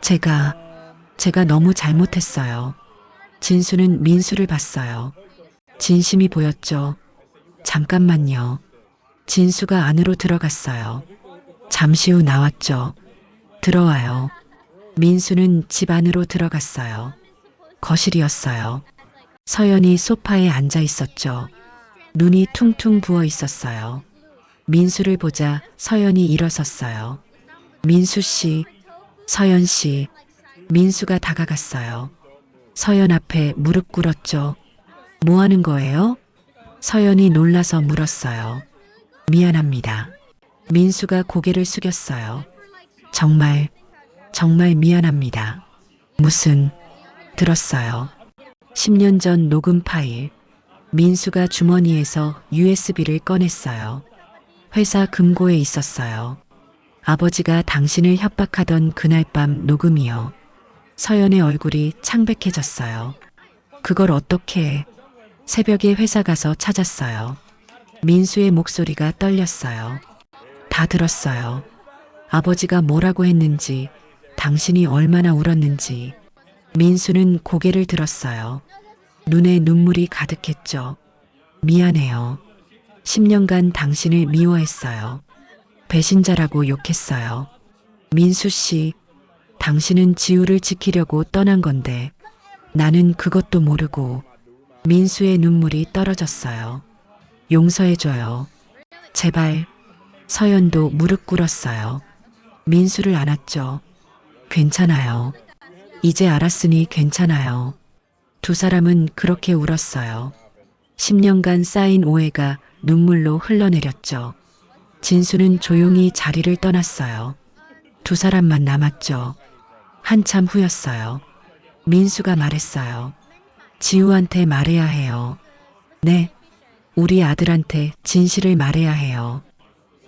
제가 너무 잘못했어요. 진수는 민수를 봤어요. 진심이 보였죠. 잠깐만요. 진수가 안으로 들어갔어요. 잠시 후 나왔죠. 들어와요. 민수는 집 안으로 들어갔어요. 거실이었어요. 서연이 소파에 앉아 있었죠. 눈이 퉁퉁 부어 있었어요. 민수를 보자 서연이 일어섰어요. 민수 씨, 서연 씨. 민수가 다가갔어요. 서연 앞에 무릎 꿇었죠. 뭐 하는 거예요? 서연이 놀라서 물었어요. 미안합니다. 민수가 고개를 숙였어요. 정말 미안합니다. 무슨, 들었어요. 10년 전 녹음 파일. 민수가 주머니에서 USB를 꺼냈어요. 회사 금고에 있었어요. 아버지가 당신을 협박하던 그날 밤 녹음이요. 서연의 얼굴이 창백해졌어요. 그걸 어떻게 해? 새벽에 회사 가서 찾았어요. 민수의 목소리가 떨렸어요. 다 들었어요. 아버지가 뭐라고 했는지, 당신이 얼마나 울었는지. 민수는 고개를 들었어요. 눈에 눈물이 가득했죠. 미안해요. 10년간 당신을 미워했어요. 배신자라고 욕했어요. 민수 씨, 당신은 지우를 지키려고 떠난 건데 나는 그것도 모르고. 민수의 눈물이 떨어졌어요. 용서해줘요. 제발. 서연도 무릎 꿇었어요. 민수를 안았죠. 괜찮아요. 이제 알았으니 괜찮아요. 두 사람은 그렇게 울었어요. 10년간 쌓인 오해가 눈물로 흘러내렸죠. 진수는 조용히 자리를 떠났어요. 두 사람만 남았죠. 한참 후였어요. 민수가 말했어요. 지우한테 말해야 해요. 네. 우리 아들한테 진실을 말해야 해요.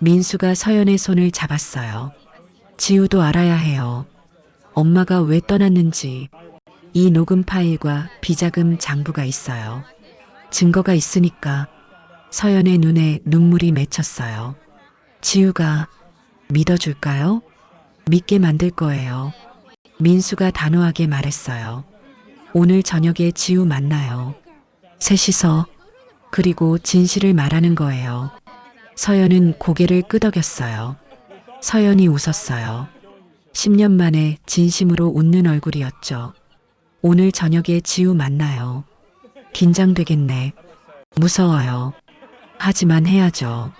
민수가 서연의 손을 잡았어요. 지우도 알아야 해요. 엄마가 왜 떠났는지. 이 녹음 파일과 비자금 장부가 있어요. 증거가 있으니까 서연의 눈에 눈물이 맺혔어요. 지우가 믿어줄까요? 믿게 만들 거예요. 민수가 단호하게 말했어요. 오늘 저녁에 지우 만나요. 셋이서. 그리고 진실을 말하는 거예요. 서연은 고개를 끄덕였어요. 서연이 웃었어요. 10년 만에 진심으로 웃는 얼굴이었죠. 오늘 저녁에 지우 만나요. 긴장되겠네. 무서워요. 하지만 해야죠.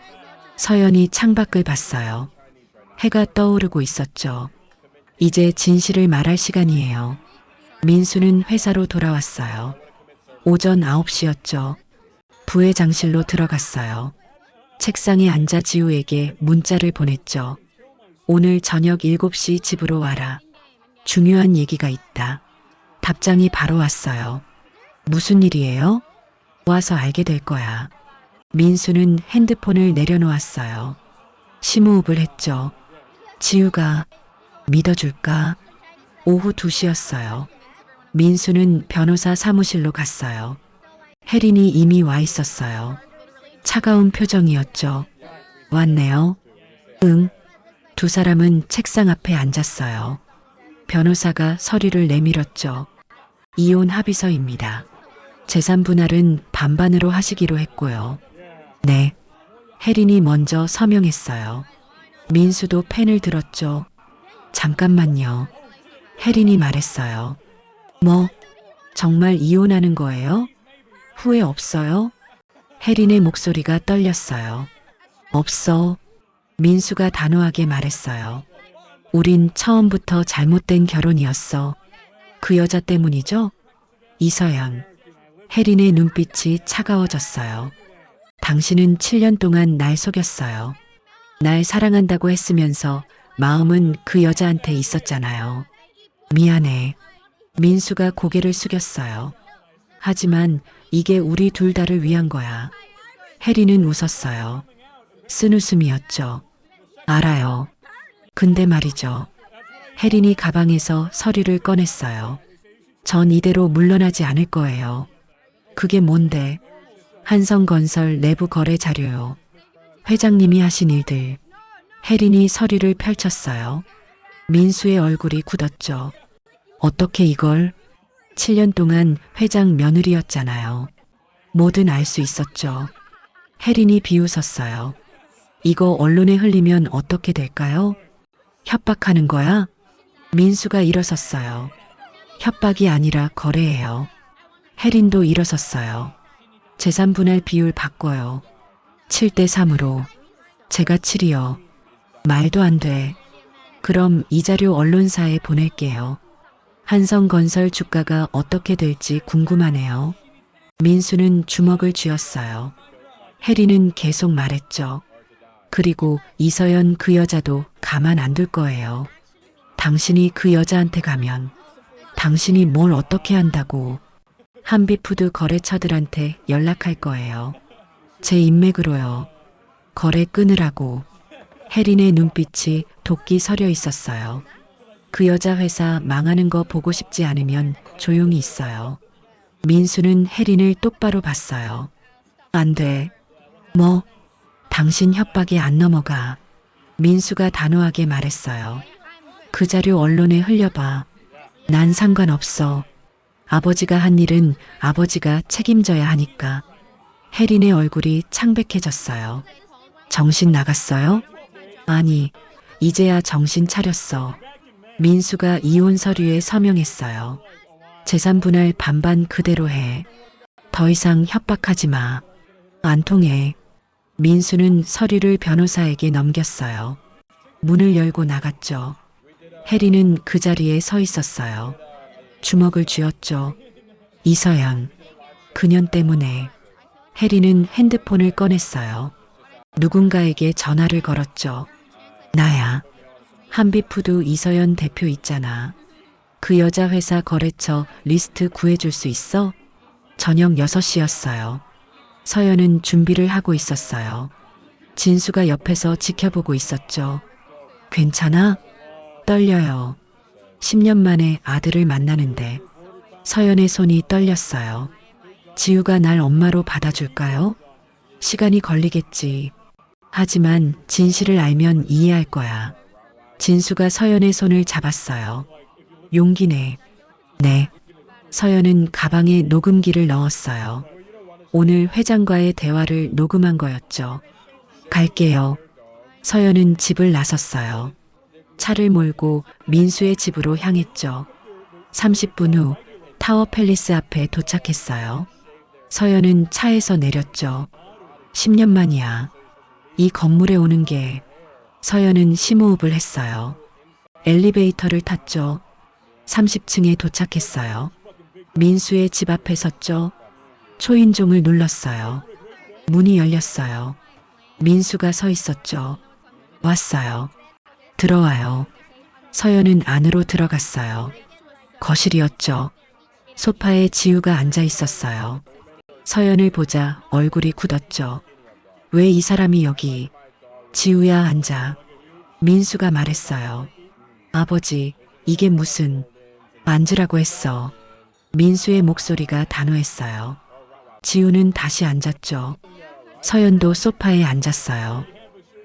서연이 창밖을 봤어요. 해가 떠오르고 있었죠. 이제 진실을 말할 시간이에요. 민수는 회사로 돌아왔어요. 오전 9시였죠. 부회장실로 들어갔어요. 책상에 앉아 지우에게 문자를 보냈죠. 오늘 저녁 7시 집으로 와라. 중요한 얘기가 있다. 답장이 바로 왔어요. 무슨 일이에요? 와서 알게 될 거야. 민수는 핸드폰을 내려놓았어요. 심호흡을 했죠. 지우가 믿어줄까? 오후 2시였어요. 민수는 변호사 사무실로 갔어요. 혜린이 이미 와 있었어요. 차가운 표정이었죠. 왔네요. 응. 두 사람은 책상 앞에 앉았어요. 변호사가 서류를 내밀었죠. 이혼 합의서입니다. 재산 분할은 반반으로 하시기로 했고요. 네. 혜린이 먼저 서명했어요. 민수도 펜을 들었죠. 잠깐만요. 혜린이 말했어요. 뭐, 정말 이혼하는 거예요? 후회 없어요? 혜린의 목소리가 떨렸어요. 없어. 민수가 단호하게 말했어요. 우린 처음부터 잘못된 결혼이었어. 그 여자 때문이죠? 이서연. 혜린의 눈빛이 차가워졌어요. 당신은 7년 동안 날 속였어요. 날 사랑한다고 했으면서 마음은 그 여자한테 있었잖아요. 미안해. 민수가 고개를 숙였어요. 하지만 이게 우리 둘 다를 위한 거야. 혜린은 웃었어요. 쓴웃음이었죠. 알아요. 근데 말이죠. 혜린이 가방에서 서류를 꺼냈어요. 전 이대로 물러나지 않을 거예요. 그게 뭔데? 한성건설 내부 거래 자료요. 회장님이 하신 일들. 혜린이 서류를 펼쳤어요. 민수의 얼굴이 굳었죠. 어떻게 이걸? 7년 동안 회장 며느리였잖아요. 뭐든 알 수 있었죠. 혜린이 비웃었어요. 이거 언론에 흘리면 어떻게 될까요? 협박하는 거야? 민수가 일어섰어요. 협박이 아니라 거래예요. 혜린도 일어섰어요. 재산 분할 비율 바꿔요. 7대 3으로. 제가 7이요. 말도 안 돼. 그럼 이 자료 언론사에 보낼게요. 한성건설 주가가 어떻게 될지 궁금하네요. 민수는 주먹을 쥐었어요. 혜린은 계속 말했죠. 그리고 이서연 그 여자도 가만 안 둘 거예요. 당신이 그 여자한테 가면 당신이 뭘 어떻게 한다고. 한빛푸드 거래처들한테 연락할 거예요. 제 인맥으로요. 거래 끊으라고. 혜린의 눈빛이 도끼 서려 있었어요. 그 여자 회사 망하는 거 보고 싶지 않으면 조용히 있어요. 민수는 혜린을 똑바로 봤어요. 안 돼. 뭐? 당신 협박이 안 넘어가. 민수가 단호하게 말했어요. 그 자료 언론에 흘려봐. 난 상관없어. 아버지가 한 일은 아버지가 책임져야 하니까. 혜린의 얼굴이 창백해졌어요. 정신 나갔어요? 아니, 이제야 정신 차렸어. 민수가 이혼 서류에 서명했어요. 재산 분할 반반 그대로 해. 더 이상 협박하지 마. 안 통해. 민수는 서류를 변호사에게 넘겼어요. 문을 열고 나갔죠. 혜린은 그 자리에 서 있었어요. 주먹을 쥐었죠. 이서연. 그년 때문에. 혜린은 핸드폰을 꺼냈어요. 누군가에게 전화를 걸었죠. 나야. 한빛푸드 이서연 대표 있잖아. 그 여자 회사 거래처 리스트 구해줄 수 있어? 저녁 6시였어요. 서연은 준비를 하고 있었어요. 진수가 옆에서 지켜보고 있었죠. 괜찮아? 떨려요. 10년 만에 아들을 만나는데. 서연의 손이 떨렸어요. 지우가 날 엄마로 받아줄까요? 시간이 걸리겠지. 하지만 진실을 알면 이해할 거야. 진수가 서연의 손을 잡았어요. 용기네. 네. 서연은 가방에 녹음기를 넣었어요. 오늘 회장과의 대화를 녹음한 거였죠. 갈게요. 서연은 집을 나섰어요. 차를 몰고 민수의 집으로 향했죠. 30분 후 타워 팰리스 앞에 도착했어요. 서연은 차에서 내렸죠. 10년 만이야. 이 건물에 오는 게. 서연은 심호흡을 했어요. 엘리베이터를 탔죠. 30층에 도착했어요. 민수의 집 앞에 섰죠. 초인종을 눌렀어요. 문이 열렸어요. 민수가 서 있었죠. 왔어요. 들어와요. 서연은 안으로 들어갔어요. 거실이었죠. 소파에 지우가 앉아 있었어요. 서연을 보자 얼굴이 굳었죠. 왜 이 사람이 여기? 지우야 앉아. 민수가 말했어요. 아버지, 이게 무슨... 앉으라고 했어. 민수의 목소리가 단호했어요. 지우는 다시 앉았죠. 서연도 소파에 앉았어요.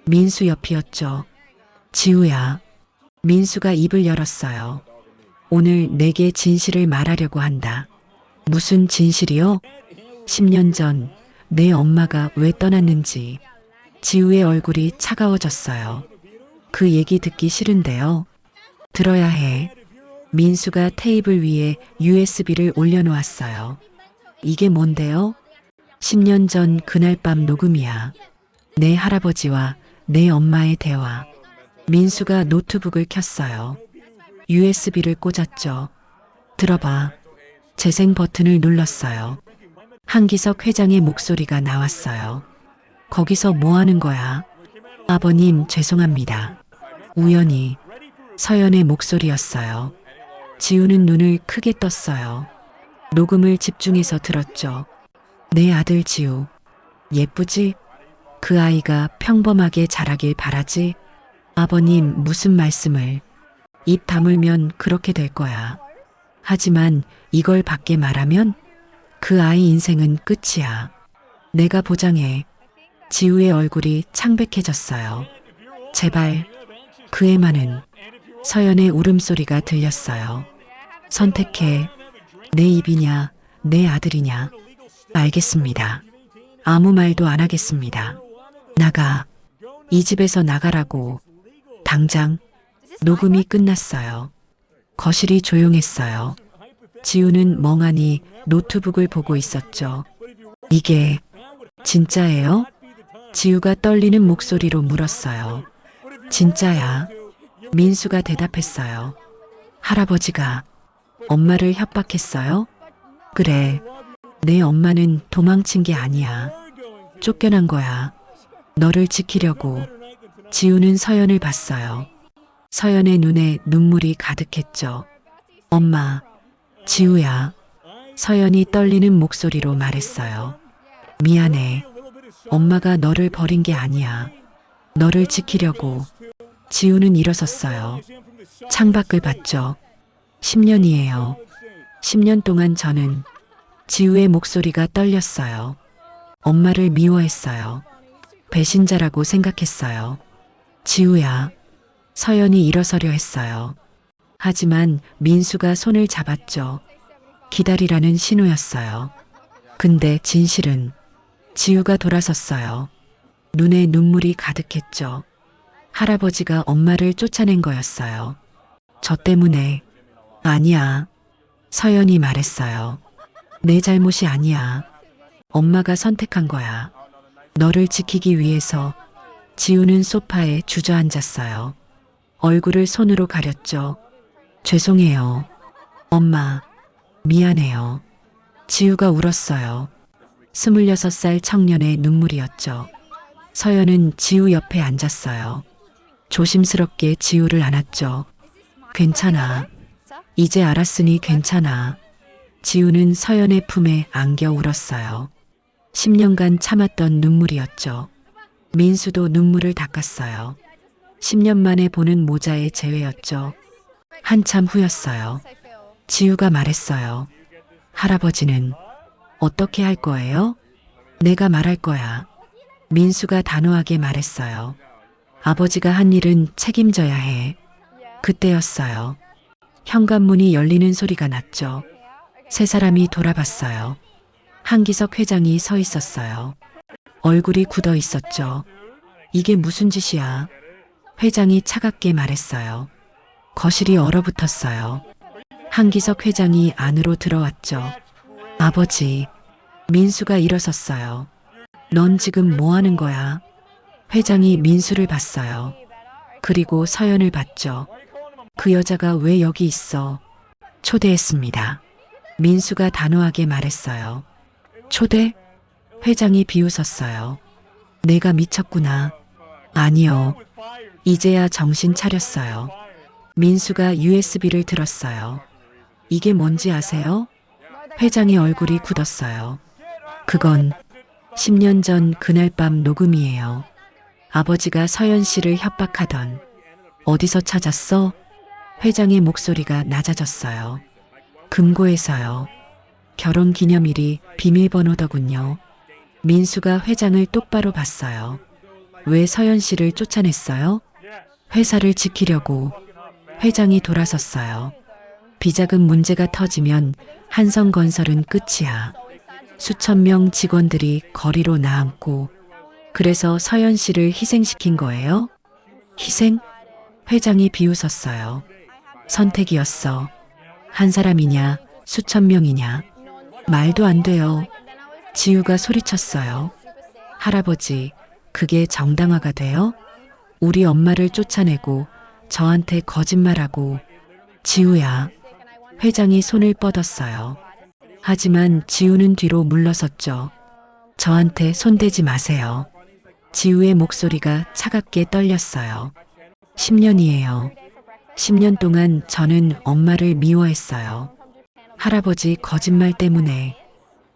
민수 옆이었죠. 지우야. 민수가 입을 열었어요. 오늘 내게 진실을 말하려고 한다. 무슨 진실이요? 10년 전 내 엄마가 왜 떠났는지. 지우의 얼굴이 차가워졌어요. 그 얘기 듣기 싫은데요. 들어야 해. 민수가 테이블 위에 USB를 올려놓았어요. 이게 뭔데요? 10년 전 그날 밤 녹음이야. 내 할아버지와 내 엄마의 대화. 민수가 노트북을 켰어요. USB를 꽂았죠. 들어봐. 재생 버튼을 눌렀어요. 한기석 회장의 목소리가 나왔어요. 거기서 뭐 하는 거야? 아버님, 죄송합니다. 우연히. 서연의 목소리였어요. 지우는 눈을 크게 떴어요. 녹음을 집중해서 들었죠. 내 아들 지우. 예쁘지? 그 아이가 평범하게 자라길 바라지? 아버님, 무슨 말씀을. 입 다물면 그렇게 될 거야. 하지만 이걸 밖에 말하면 그 아이 인생은 끝이야. 내가 보장해. 지우의 얼굴이 창백해졌어요. 제발. 그의 말은 서연의 울음소리가 들렸어요. 선택해. 내 입이냐, 내 아들이냐. 알겠습니다. 아무 말도 안 하겠습니다. 나가. 이 집에서 나가라고. 당장. 녹음이 끝났어요. 거실이 조용했어요. 지우는 멍하니 노트북을 보고 있었죠. 이게 진짜예요? 지우가 떨리는 목소리로 물었어요. 진짜야. 민수가 대답했어요. 할아버지가 엄마를 협박했어요? 그래. 내 엄마는 도망친 게 아니야. 쫓겨난 거야. 너를 지키려고. 지우는 서연을 봤어요. 서연의 눈에 눈물이 가득했죠. 엄마, 지우야. 서연이 떨리는 목소리로 말했어요. 미안해. 엄마가 너를 버린 게 아니야. 너를 지키려고. 지우는 일어섰어요. 창밖을 봤죠. 10년이에요. 10년 동안 저는 지우의 목소리가 떨렸어요. 엄마를 미워했어요. 배신자라고 생각했어요. 지우야. 서연이 일어서려 했어요. 하지만 민수가 손을 잡았죠. 기다리라는 신호였어요. 근데 진실은 지우가 돌아섰어요. 눈에 눈물이 가득했죠. 할아버지가 엄마를 쫓아낸 거였어요. 저 때문에. 아니야. 서연이 말했어요. 내 잘못이 아니야. 엄마가 선택한 거야. 너를 지키기 위해서. 지우는 소파에 주저앉았어요. 얼굴을 손으로 가렸죠. 죄송해요. 엄마, 미안해요. 지우가 울었어요. 26살 청년의 눈물이었죠. 서연은 지우 옆에 앉았어요. 조심스럽게 지우를 안았죠. 괜찮아. 이제 알았으니 괜찮아. 지우는 서연의 품에 안겨 울었어요. 10년간 참았던 눈물이었죠. 민수도 눈물을 닦았어요. 10년 만에 보는 모자의 재회였죠. 한참 후였어요. 지우가 말했어요. 할아버지는 어떻게 할 거예요? 내가 말할 거야. 민수가 단호하게 말했어요. 아버지가 한 일은 책임져야 해. 그때였어요. 현관문이 열리는 소리가 났죠. 세 사람이 돌아봤어요. 한기석 회장이 서 있었어요. 얼굴이 굳어 있었죠. 이게 무슨 짓이야? 회장이 차갑게 말했어요. 거실이 얼어붙었어요. 한기석 회장이 안으로 들어왔죠. 아버지, 민수가 일어섰어요. 넌 지금 뭐 하는 거야? 회장이 민수를 봤어요. 그리고 서연을 봤죠. 그 여자가 왜 여기 있어? 초대했습니다. 민수가 단호하게 말했어요. 초대? 회장이 비웃었어요. 내가 미쳤구나. 아니요. 이제야 정신 차렸어요. 민수가 USB를 들었어요. 이게 뭔지 아세요? 회장의 얼굴이 굳었어요. 그건 10년 전 그날 밤 녹음이에요. 아버지가 서연 씨를 협박하던. 어디서 찾았어? 회장의 목소리가 낮아졌어요. 금고에서요. 결혼 기념일이 비밀번호더군요. 민수가 회장을 똑바로 봤어요. 왜 서연 씨를 쫓아냈어요? 회사를 지키려고. 회장이 돌아섰어요. 비자금 문제가 터지면 한성건설은 끝이야. 수천 명 직원들이 거리로 나앉고 그래서 서연 씨를 희생시킨 거예요? 희생? 회장이 비웃었어요. 선택이었어. 한 사람이냐, 수천 명이냐. 말도 안 돼요. 지우가 소리쳤어요. 할아버지, 그게 정당화가 돼요? 우리 엄마를 쫓아내고 저한테 거짓말하고. 지우야. 회장이 손을 뻗었어요. 하지만 지우는 뒤로 물러섰죠. 저한테 손대지 마세요. 지우의 목소리가 차갑게 떨렸어요. 10년이에요. 10년 동안 저는 엄마를 미워했어요. 할아버지 거짓말 때문에.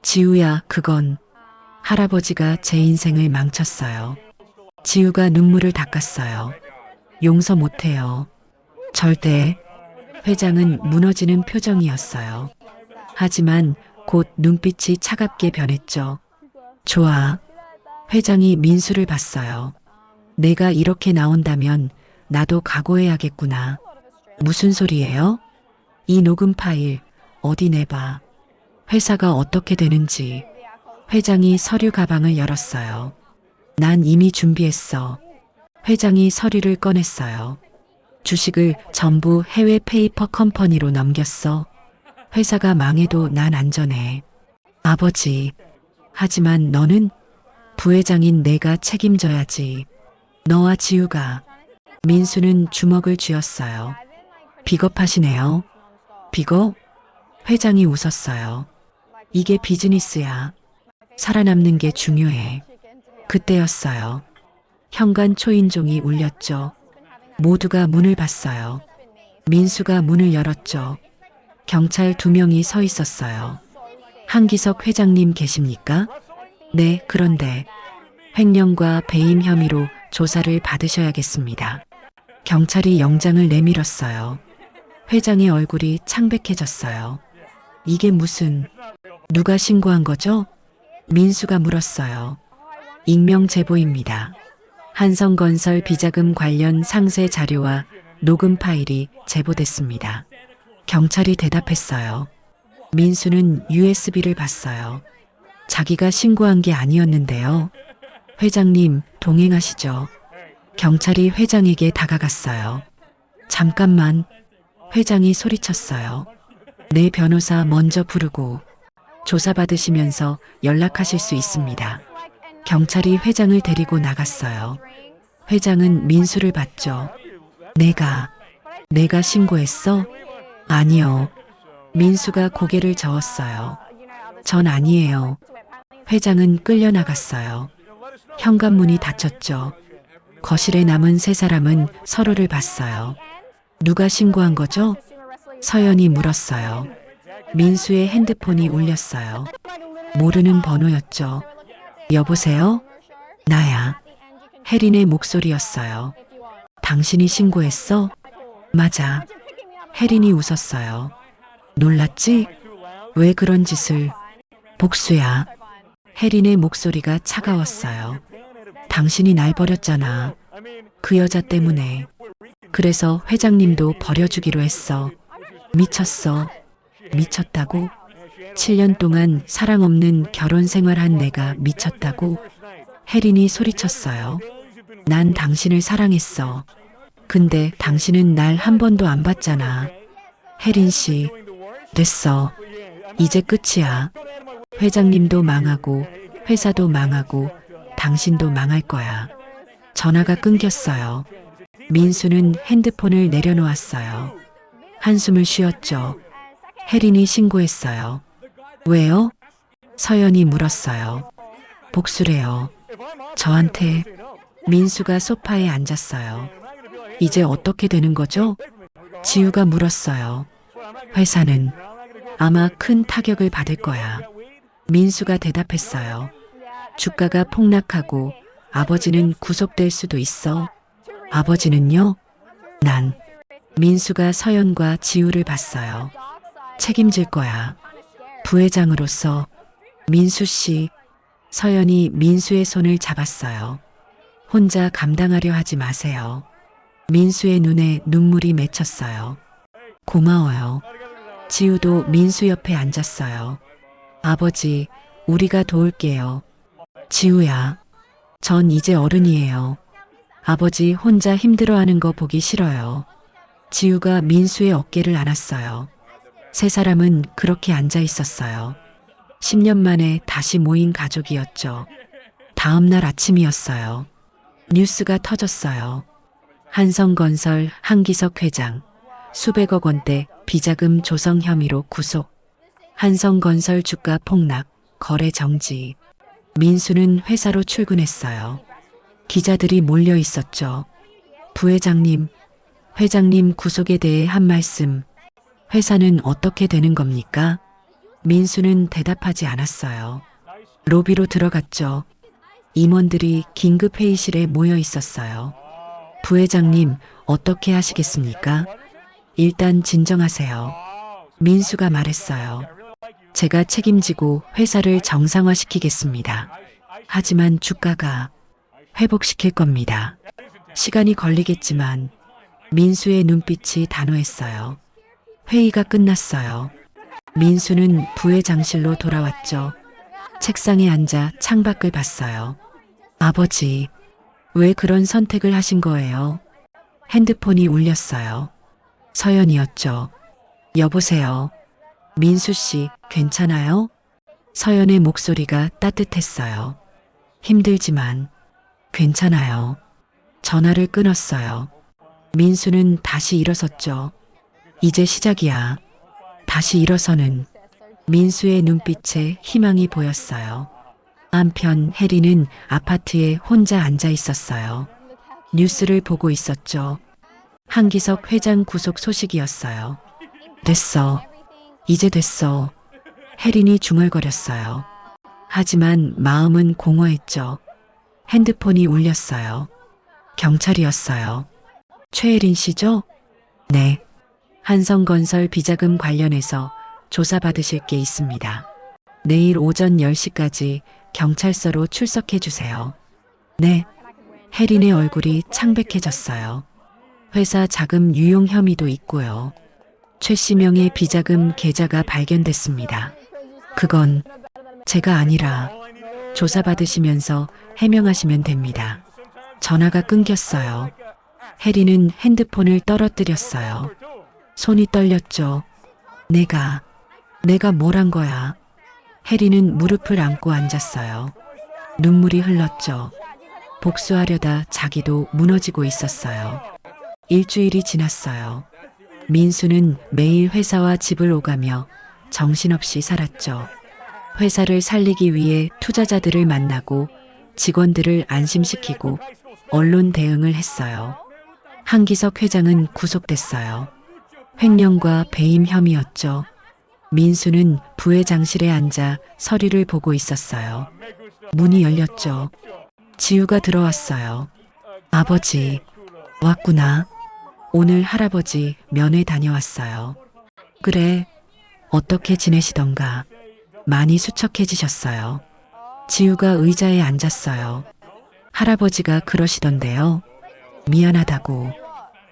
지우야, 그건. 할아버지가 제 인생을 망쳤어요. 지우가 눈물을 닦았어요. 용서 못해요. 절대. 회장은 무너지는 표정이었어요. 하지만 곧 눈빛이 차갑게 변했죠. 좋아. 회장이 민수를 봤어요. 내가 이렇게 나온다면 나도 각오해야겠구나. 무슨 소리예요? 이 녹음 파일 어디 내봐. 회사가 어떻게 되는지. 회장이 서류 가방을 열었어요. 난 이미 준비했어. 회장이 서류를 꺼냈어요. 주식을 전부 해외 페이퍼 컴퍼니로 넘겼어. 회사가 망해도 난 안전해. 아버지. 하지만 너는 부회장인 내가 책임져야지. 너와 지우가. 민수는 주먹을 쥐었어요. 비겁하시네요. 비겁? 회장이 웃었어요. 이게 비즈니스야. 살아남는 게 중요해. 그때였어요. 현관 초인종이 울렸죠. 모두가 문을 봤어요. 민수가 문을 열었죠. 경찰 2명이 서 있었어요. 한기석 회장님 계십니까? 네, 그런데 횡령과 배임 혐의로 조사를 받으셔야겠습니다. 경찰이 영장을 내밀었어요. 회장의 얼굴이 창백해졌어요. 이게 무슨, 누가 신고한 거죠? 민수가 물었어요. 익명 제보입니다. 한성건설 비자금 관련 상세 자료와 녹음 파일이 제보됐습니다. 경찰이 대답했어요. 민수는 USB를 봤어요. 자기가 신고한 게 아니었는데요. 회장님, 동행하시죠. 경찰이 회장에게 다가갔어요. 잠깐만. 회장이 소리쳤어요. 내 변호사 먼저 부르고 조사받으시면서 연락하실 수 있습니다. 경찰이 회장을 데리고 나갔어요. 회장은 민수를 봤죠. 내가 신고했어? 아니요. 민수가 고개를 저었어요. 전 아니에요. 회장은 끌려나갔어요. 현관문이 닫혔죠. 거실에 남은 세 사람은 서로를 봤어요. 누가 신고한 거죠? 서연이 물었어요. 민수의 핸드폰이 울렸어요. 모르는 번호였죠. 여보세요? 나야. 혜린의 목소리였어요. 당신이 신고했어? 맞아. 혜린이 웃었어요. 놀랐지? 왜 그런 짓을? 복수야. 혜린의 목소리가 차가웠어요. 당신이 날 버렸잖아. 그 여자 때문에. 그래서 회장님도 버려주기로 했어. 미쳤어. 미쳤다고? 7년 동안 사랑 없는 결혼 생활한 내가 미쳤다고? 혜린이 소리쳤어요. 난 당신을 사랑했어. 근데 당신은 날 한 번도 안 봤잖아. 혜린 씨, 됐어. 이제 끝이야. 회장님도 망하고, 회사도 망하고, 당신도 망할 거야. 전화가 끊겼어요. 민수는 핸드폰을 내려놓았어요. 한숨을 쉬었죠. 혜린이 신고했어요. 왜요? 서연이 물었어요. 복수래요. 저한테. 민수가 소파에 앉았어요. 이제 어떻게 되는 거죠? 지우가 물었어요. 회사는 아마 큰 타격을 받을 거야. 민수가 대답했어요. 주가가 폭락하고 아버지는 구속될 수도 있어. 아버지는요? 난. 민수가 서연과 지우를 봤어요. 책임질 거야. 부회장으로서. 민수 씨. 서연이 민수의 손을 잡았어요. 혼자 감당하려 하지 마세요. 민수의 눈에 눈물이 맺혔어요. 고마워요. 지우도 민수 옆에 앉았어요. 아버지, 우리가 도울게요. 지우야, 전 이제 어른이에요. 아버지 혼자 힘들어하는 거 보기 싫어요. 지우가 민수의 어깨를 안았어요. 세 사람은 그렇게 앉아 있었어요. 10년 만에 다시 모인 가족이었죠. 다음 날 아침이었어요. 뉴스가 터졌어요. 한성건설 한기석 회장, 수백억 원대 비자금 조성 혐의로 구속. 한성건설 주가 폭락, 거래 정지. 민수는 회사로 출근했어요. 기자들이 몰려 있었죠. 부회장님, 회장님 구속에 대해 한 말씀. 회사는 어떻게 되는 겁니까? 민수는 대답하지 않았어요. 로비로 들어갔죠. 임원들이 긴급 회의실에 모여 있었어요. 부회장님, 어떻게 하시겠습니까? 일단 진정하세요. 민수가 말했어요. 제가 책임지고 회사를 정상화시키겠습니다. 하지만 주가가 회복시킬 겁니다. 시간이 걸리겠지만 민수의 눈빛이 단호했어요. 회의가 끝났어요. 민수는 부회장실로 돌아왔죠. 책상에 앉아 창밖을 봤어요. 아버지, 왜 그런 선택을 하신 거예요? 핸드폰이 울렸어요. 서연이었죠. 여보세요. 민수 씨, 괜찮아요? 서연의 목소리가 따뜻했어요. 힘들지만 괜찮아요. 전화를 끊었어요. 민수는 다시 일어섰죠. 이제 시작이야. 다시 일어서는 민수의 눈빛에 희망이 보였어요. 한편 혜리는 아파트에 혼자 앉아 있었어요. 뉴스를 보고 있었죠. 한기석 회장 구속 소식이었어요. 됐어. 이제 됐어. 혜린이 중얼거렸어요. 하지만 마음은 공허했죠. 핸드폰이 울렸어요. 경찰이었어요. 최혜린 씨죠? 네. 한성건설 비자금 관련해서 조사받으실 게 있습니다. 내일 오전 10시까지 경찰서로 출석해 주세요. 네. 혜린의 얼굴이 창백해졌어요. 회사 자금 유용 혐의도 있고요. 최 씨 명의 비자금 계좌가 발견됐습니다. 그건 제가 아니라 조사받으시면서 해명하시면 됩니다. 전화가 끊겼어요. 혜린은 핸드폰을 떨어뜨렸어요. 손이 떨렸죠. 내가 뭘 한 거야? 혜린은 무릎을 안고 앉았어요. 눈물이 흘렀죠. 복수하려다 자기도 무너지고 있었어요. 일주일이 지났어요. 민수는 매일 회사와 집을 오가며 정신없이 살았죠. 회사를 살리기 위해 투자자들을 만나고 직원들을 안심시키고 언론 대응을 했어요. 한기석 회장은 구속됐어요. 횡령과 배임 혐의였죠. 민수는 부회장실에 앉아 서류를 보고 있었어요. 문이 열렸죠. 지우가 들어왔어요. 아버지, 왔구나. 오늘 할아버지 면회 다녀왔어요. 그래, 어떻게 지내시던가 많이 수척해지셨어요. 지우가 의자에 앉았어요. 할아버지가 그러시던데요. 미안하다고.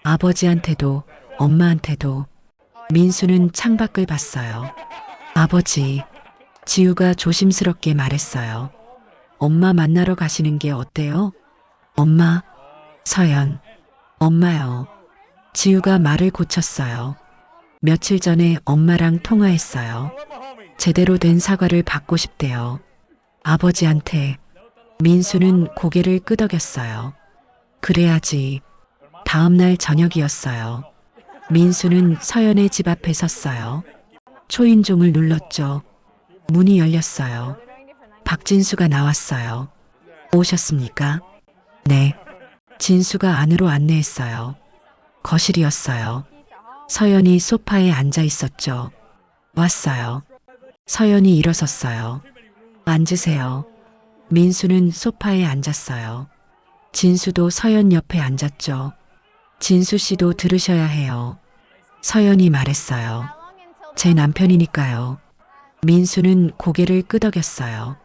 아버지한테도 엄마한테도. 민수는 창밖을 봤어요. 아버지, 지우가 조심스럽게 말했어요. 엄마 만나러 가시는 게 어때요? 엄마, 서연, 엄마요. 지우가 말을 고쳤어요. 며칠 전에 엄마랑 통화했어요. 제대로 된 사과를 받고 싶대요. 아버지한테. 민수는 고개를 끄덕였어요. 그래야지. 다음날 저녁이었어요. 민수는 서연의 집 앞에 섰어요. 초인종을 눌렀죠. 문이 열렸어요. 박진수가 나왔어요. 오셨습니까? 네. 진수가 안으로 안내했어요. 거실이었어요. 서연이 소파에 앉아 있었죠. 왔어요. 서연이 일어섰어요. 앉으세요. 민수는 소파에 앉았어요. 진수도 서연 옆에 앉았죠. 진수 씨도 들으셔야 해요. 서연이 말했어요. 제 남편이니까요. 민수는 고개를 끄덕였어요.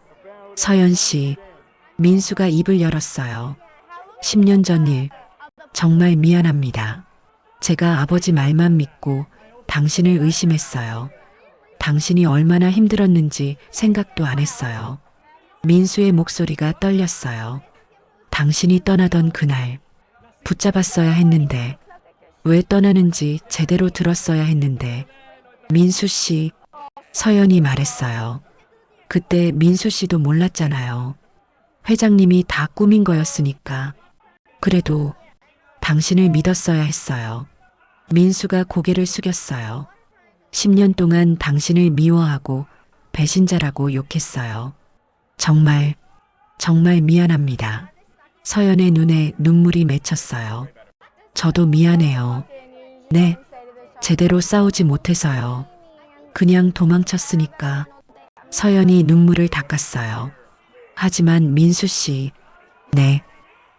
서연 씨, 민수가 입을 열었어요. 10년 전 일, 정말 미안합니다. 제가 아버지 말만 믿고 당신을 의심했어요. 당신이 얼마나 힘들었는지 생각도 안 했어요. 민수의 목소리가 떨렸어요. 당신이 떠나던 그날, 붙잡았어야 했는데, 왜 떠나는지 제대로 들었어야 했는데, 민수 씨, 서연이 말했어요. 그때 민수 씨도 몰랐잖아요. 회장님이 다 꾸민 거였으니까. 그래도 당신을 믿었어야 했어요. 민수가 고개를 숙였어요. 10년 동안 당신을 미워하고 배신자라고 욕했어요. 정말 미안합니다. 서연의 눈에 눈물이 맺혔어요. 저도 미안해요. 네, 제대로 싸우지 못해서요. 그냥 도망쳤으니까. 서연이 눈물을 닦았어요. 하지만 민수 씨, 네,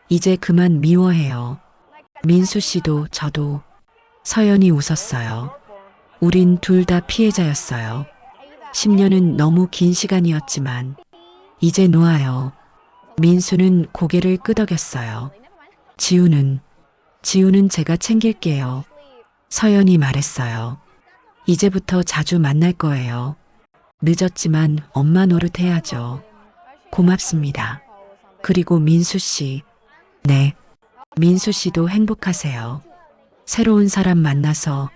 이제 그만 미워해요. 민수 씨도 저도. 서연이 웃었어요. 우린 둘 다 피해자였어요. 10년은 너무 긴 시간이었지만 이제 놓아요. 민수는 고개를 끄덕였어요. 지우는 제가 챙길게요. 서연이 말했어요. 이제부터 자주 만날 거예요. 늦었지만 엄마 노릇 해야죠. 고맙습니다. 그리고 민수 씨. 네. 민수 씨도 행복하세요. 새로운 사람 만나서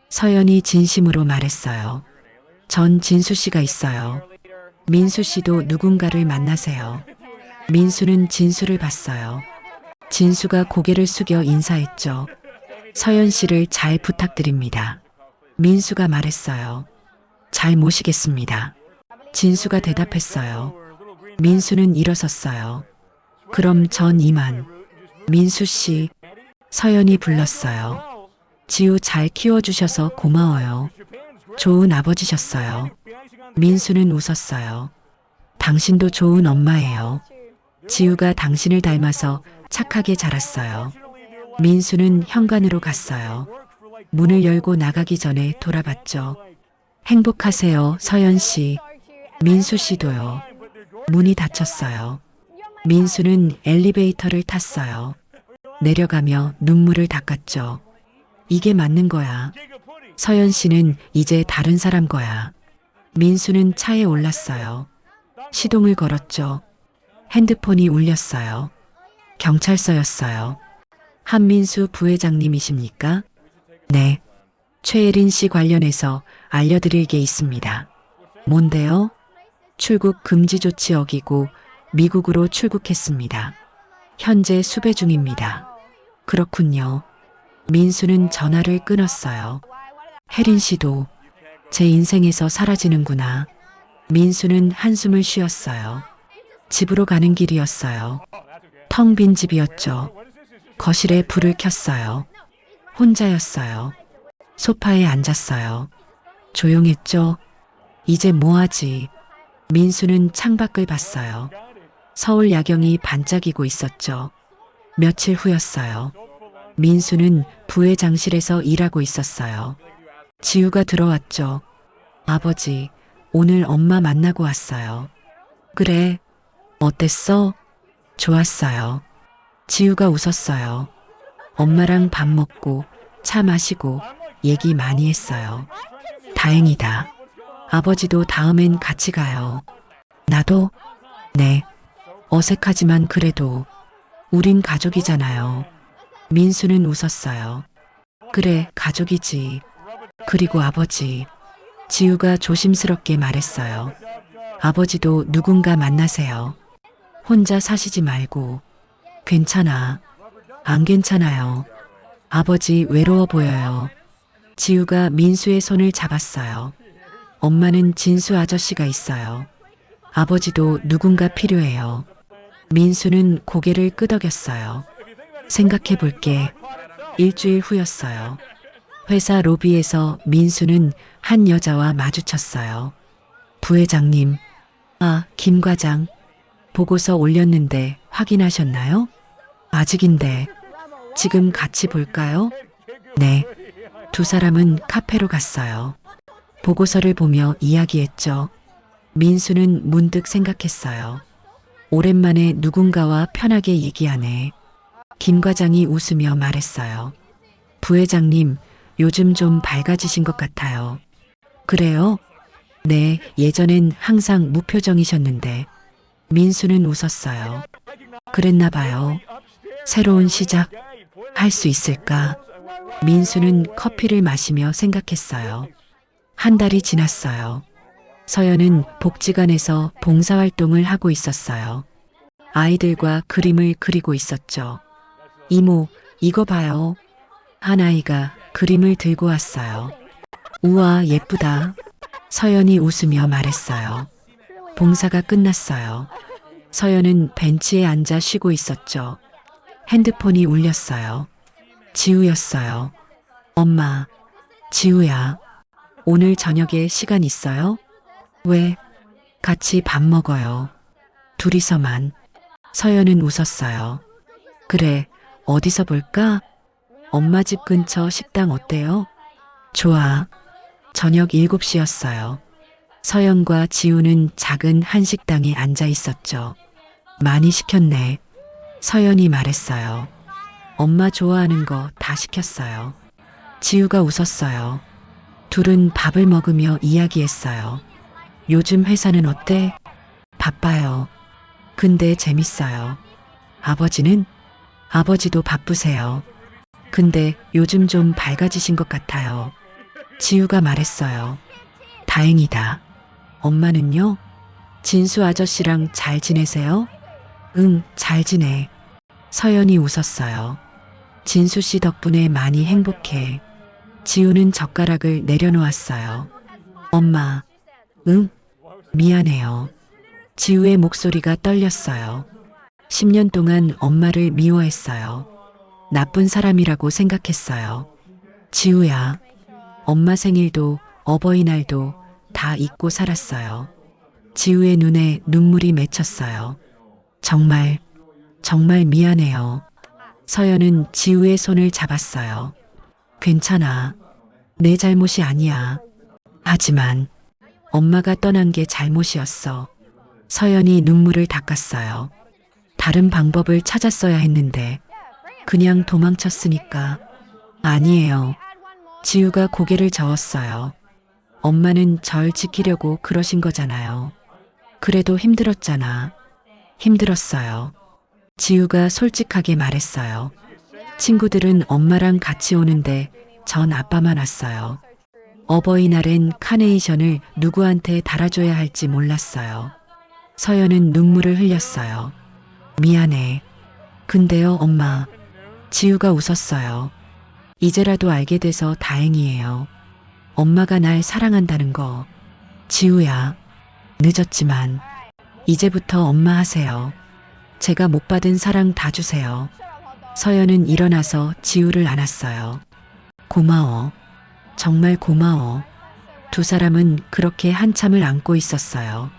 서연이 진심으로 말했어요. 전 진수 씨가 있어요. 민수 씨도 누군가를 만나세요. 민수는 진수를 봤어요. 진수가 고개를 숙여 인사했죠. 서연 씨를 잘 부탁드립니다. 민수가 말했어요. 잘 모시겠습니다. 진수가 대답했어요. 민수는 일어섰어요. 그럼 전 이만. 민수 씨, 서연이 불렀어요. 지우 잘 키워주셔서 고마워요. 좋은 아버지셨어요. 민수는 웃었어요. 당신도 좋은 엄마예요. 지우가 당신을 닮아서 착하게 자랐어요. 민수는 현관으로 갔어요. 문을 열고 나가기 전에 돌아봤죠. 행복하세요, 서연 씨. 민수 씨도요. 문이 닫혔어요. 민수는 엘리베이터를 탔어요. 내려가며 눈물을 닦았죠. 이게 맞는 거야. 서연 씨는 이제 다른 사람 거야. 민수는 차에 올랐어요. 시동을 걸었죠. 핸드폰이 울렸어요. 경찰서였어요. 한민수 부회장님이십니까? 네. 최예린 씨 관련해서 알려드릴 게 있습니다. 뭔데요? 출국 금지 조치 어기고 미국으로 출국했습니다. 현재 수배 중입니다. 그렇군요. 민수는 전화를 끊었어요. 혜린 씨도 제 인생에서 사라지는구나. 민수는 한숨을 쉬었어요. 집으로 가는 길이었어요. 텅 빈 집이었죠. 거실에 불을 켰어요. 혼자였어요. 소파에 앉았어요. 조용했죠. 이제 뭐하지? 민수는 창밖을 봤어요. 서울 야경이 반짝이고 있었죠. 며칠 후였어요. 민수는 부회장실에서 일하고 있었어요. 지우가 들어왔죠. 아버지, 오늘 엄마 만나고 왔어요. 그래, 어땠어? 좋았어요. 지우가 웃었어요. 엄마랑 밥 먹고 차 마시고 얘기 많이 했어요. 다행이다. 아버지도 다음엔 같이 가요. 나도? 네. 어색하지만 그래도 우린 가족이잖아요. 민수는 웃었어요. 그래, 가족이지. 그리고 아버지. 지우가 조심스럽게 말했어요. 아버지도 누군가 만나세요. 혼자 사시지 말고. 괜찮아. 안 괜찮아요. 아버지 외로워 보여요. 지우가 민수의 손을 잡았어요. 엄마는 진수 아저씨가 있어요. 아버지도 누군가 필요해요. 민수는 고개를 끄덕였어요. 생각해 볼게. 일주일 후였어요. 회사 로비에서 민수는 한 여자와 마주쳤어요. 부회장님, 김 과장. 보고서 올렸는데 확인하셨나요? 아직인데. 지금 같이 볼까요? 네. 두 사람은 카페로 갔어요. 보고서를 보며 이야기했죠. 민수는 문득 생각했어요. 오랜만에 누군가와 편하게 얘기하네. 김 과장이 웃으며 말했어요. 부회장님, 요즘 좀 밝아지신 것 같아요. 그래요? 네, 예전엔 항상 무표정이셨는데. 민수는 웃었어요. 그랬나 봐요. 새로운 시작, 할 수 있을까? 민수는 커피를 마시며 생각했어요. 한 달이 지났어요. 서연은 복지관에서 봉사활동을 하고 있었어요. 아이들과 그림을 그리고 있었죠. 이모, 이거 봐요. 한 아이가 그림을 들고 왔어요. 우와, 예쁘다. 서연이 웃으며 말했어요. 봉사가 끝났어요. 서연은 벤치에 앉아 쉬고 있었죠. 핸드폰이 울렸어요. 지우였어요. 엄마, 지우야. 오늘 저녁에 시간 있어요? 왜? 같이 밥 먹어요. 둘이서만. 서연은 웃었어요. 그래, 어디서 볼까? 엄마 집 근처 식당 어때요? 좋아. 저녁 7시였어요. 서연과 지우는 작은 한식당에 앉아 있었죠. 많이 시켰네. 서연이 말했어요. 엄마 좋아하는 거 다 시켰어요. 지우가 웃었어요. 둘은 밥을 먹으며 이야기했어요. 요즘 회사는 어때? 바빠요. 근데 재밌어요. 아버지는? 아버지도 바쁘세요. 근데 요즘 좀 밝아지신 것 같아요. 지우가 말했어요. 다행이다. 엄마는요? 진수 아저씨랑 잘 지내세요? 응, 잘 지내. 서연이 웃었어요. 진수 씨 덕분에 많이 행복해. 지우는 젓가락을 내려놓았어요. 엄마, 응? 미안해요. 지우의 목소리가 떨렸어요. 10년 동안 엄마를 미워했어요. 나쁜 사람이라고 생각했어요. 지우야, 엄마 생일도 어버이날도 다 잊고 살았어요. 지우의 눈에 눈물이 맺혔어요. 정말 미안해요. 서연은 지우의 손을 잡았어요. 괜찮아. 내 잘못이 아니야. 하지만 엄마가 떠난 게 잘못이었어. 서연이 눈물을 닦았어요. 다른 방법을 찾았어야 했는데 그냥 도망쳤으니까. 아니에요. 지우가 고개를 저었어요. 엄마는 절 지키려고 그러신 거잖아요. 그래도 힘들었잖아. 힘들었어요. 지우가 솔직하게 말했어요. 친구들은 엄마랑 같이 오는데 전 아빠만 왔어요. 어버이날엔 카네이션을 누구한테 달아줘야 할지 몰랐어요. 서연은 눈물을 흘렸어요. 미안해. 근데요, 엄마. 지우가 웃었어요. 이제라도 알게 돼서 다행이에요. 엄마가 날 사랑한다는 거. 지우야, 늦었지만 이제부터 엄마 하세요. 제가 못 받은 사랑 다 주세요. 서연은 일어나서 지우를 안았어요. 고마워. 정말 고마워. 두 사람은 그렇게 한참을 안고 있었어요.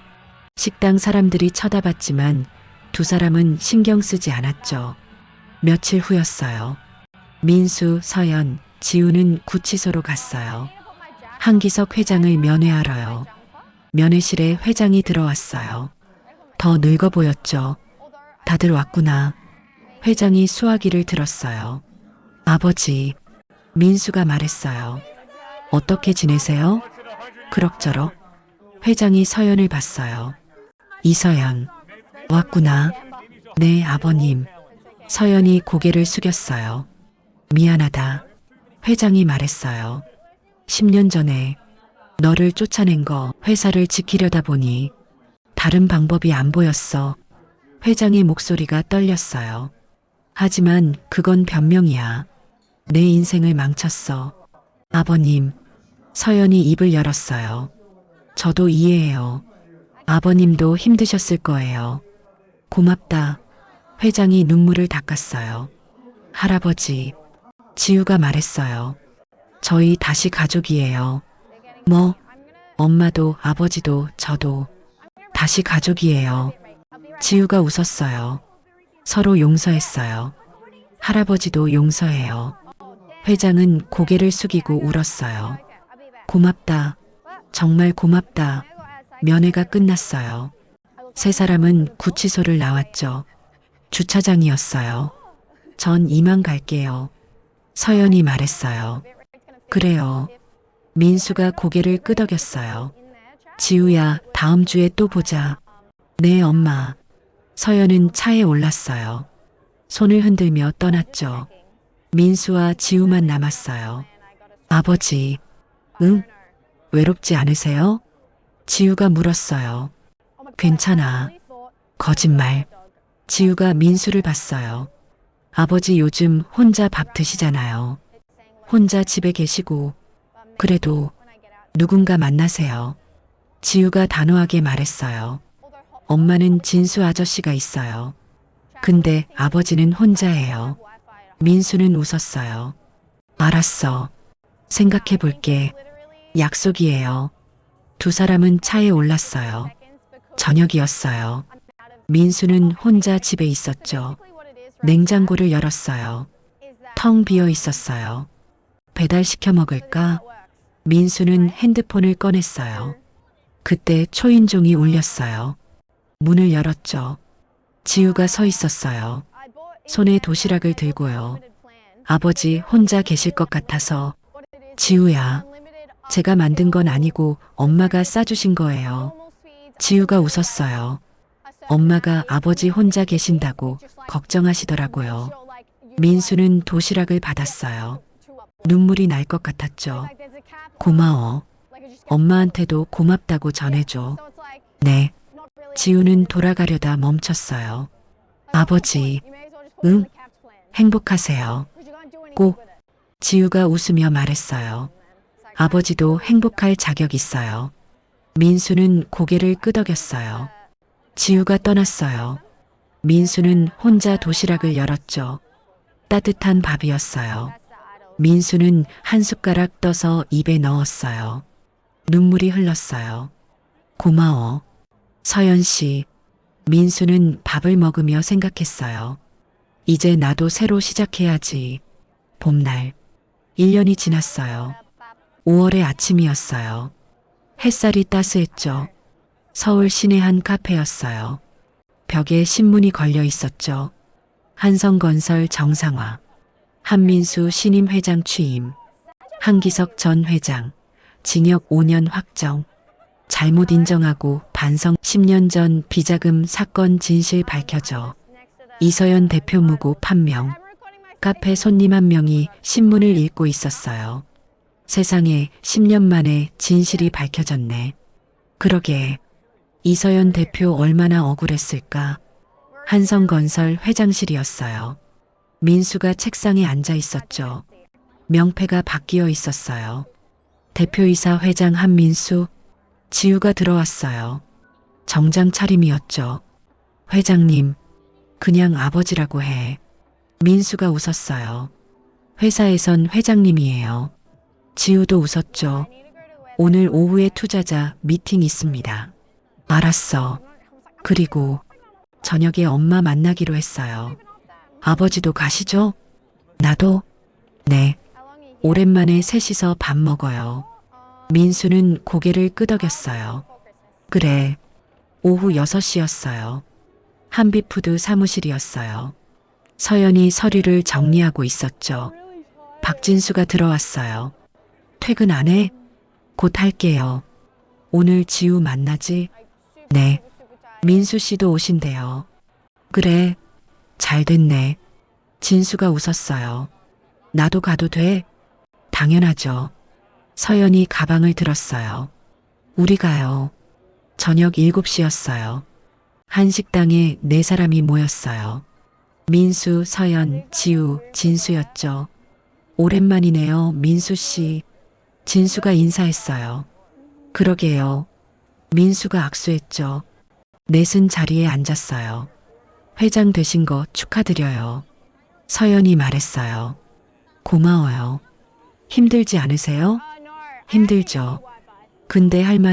식당 사람들이 쳐다봤지만 두 사람은 신경 쓰지 않았죠. 며칠 후였어요. 민수, 서연, 지우는 구치소로 갔어요. 한기석 회장을 면회하러요. 면회실에 회장이 들어왔어요. 더 늙어 보였죠. 다들 왔구나. 회장이 수화기를 들었어요. 아버지, 민수가 말했어요. 어떻게 지내세요? 그럭저럭. 회장이 서연을 봤어요. 이서연, 왔구나. 네, 아버님. 서연이 고개를 숙였어요. 미안하다. 회장이 말했어요. 10년 전에 너를 쫓아낸 거 회사를 지키려다 보니 다른 방법이 안 보였어. 회장의 목소리가 떨렸어요. 하지만 그건 변명이야. 내 인생을 망쳤어. 아버님, 서연이 입을 열었어요. 저도 이해해요. 아버님도 힘드셨을 거예요. 고맙다. 회장이 눈물을 닦았어요. 할아버지, 지우가 말했어요. 저희 다시 가족이에요. 뭐, 엄마도 아버지도 저도 다시 가족이에요. 지우가 웃었어요. 서로 용서했어요. 할아버지도 용서해요. 회장은 고개를 숙이고 울었어요. 고맙다. 정말 고맙다. 면회가 끝났어요. 세 사람은 구치소를 나왔죠. 주차장이었어요. 전 이만 갈게요. 서연이 말했어요. 그래요. 민수가 고개를 끄덕였어요. 지우야, 다음 주에 또 보자. 네, 엄마. 서연은 차에 올랐어요. 손을 흔들며 떠났죠. 민수와 지우만 남았어요. 아버지, 응? 외롭지 않으세요? 지우가 물었어요. 괜찮아. 거짓말. 지우가 민수를 봤어요. 아버지 요즘 혼자 밥 드시잖아요. 혼자 집에 계시고, 그래도 누군가 만나세요. 지우가 단호하게 말했어요. 엄마는 진수 아저씨가 있어요. 근데 아버지는 혼자예요. 민수는 웃었어요. 알았어. 생각해 볼게. 약속이에요. 두 사람은 차에 올랐어요. 저녁이었어요. 민수는 혼자 집에 있었죠. 냉장고를 열었어요. 텅 비어 있었어요. 배달시켜 먹을까? 민수는 핸드폰을 꺼냈어요. 그때 초인종이 울렸어요. 문을 열었죠. 지우가 서 있었어요. 손에 도시락을 들고요. 아버지 혼자 계실 것 같아서. 지우야, 제가 만든 건 아니고 엄마가 싸주신 거예요. 지우가 웃었어요. 엄마가 아버지 혼자 계신다고 걱정하시더라고요. 민수는 도시락을 받았어요. 눈물이 날 것 같았죠. 고마워. 엄마한테도 고맙다고 전해줘. 네. 지우는 돌아가려다 멈췄어요. 아버지, 응? 행복하세요. 꼭. 지우가 웃으며 말했어요. 아버지도 행복할 자격 있어요. 민수는 고개를 끄덕였어요. 지우가 떠났어요. 민수는 혼자 도시락을 열었죠. 따뜻한 밥이었어요. 민수는 한 숟가락 떠서 입에 넣었어요. 눈물이 흘렀어요. 고마워. 서연 씨. 민수는 밥을 먹으며 생각했어요. 이제 나도 새로 시작해야지. 봄날. 1년이 지났어요. 5월의 아침이었어요. 햇살이 따스했죠. 서울 시내 한 카페였어요. 벽에 신문이 걸려 있었죠. 한성건설 정상화. 한민수 신임 회장 취임. 한기석 전 회장. 징역 5년 확정. 잘못 인정하고 반성. 10년 전 비자금 사건 진실 밝혀져. 이서연 대표 무고 판명. 카페 손님 한 명이 신문을 읽고 있었어요. 세상에 10년 만에 진실이 밝혀졌네. 그러게. 이서연 대표 얼마나 억울했을까. 한성건설 회장실이었어요. 민수가 책상에 앉아 있었죠. 명패가 바뀌어 있었어요. 대표이사 회장 한민수. 지우가 들어왔어요. 정장 차림이었죠. 회장님, 그냥 아버지라고 해. 민수가 웃었어요. 회사에선 회장님이에요. 지우도 웃었죠. 오늘 오후에 투자자 미팅 있습니다. 알았어. 그리고 저녁에 엄마 만나기로 했어요. 아버지도 가시죠? 나도? 네. 오랜만에 셋이서 밥 먹어요. 민수는 고개를 끄덕였어요. 그래. 오후 6시였어요. 한비푸드 사무실이었어요. 서연이 서류를 정리하고 있었죠. 박진수가 들어왔어요. 퇴근 안 해? 곧 할게요. 오늘 지우 만나지? 네. 민수 씨도 오신대요. 그래. 잘 됐네. 진수가 웃었어요. 나도 가도 돼? 당연하죠. 서연이 가방을 들었어요. 우리 가요. 저녁 7시였어요. 한식당에 4사람이 모였어요. 민수, 서연, 지우, 진수였죠. 오랜만이네요, 민수 씨. 진수가 인사했어요. 그러게요. 민수가 악수했죠. 넷은 자리에 앉았어요. 회장 되신 거 축하드려요. 서연이 말했어요. 고마워요. 힘들지 않으세요? 힘들죠. 근데 할 만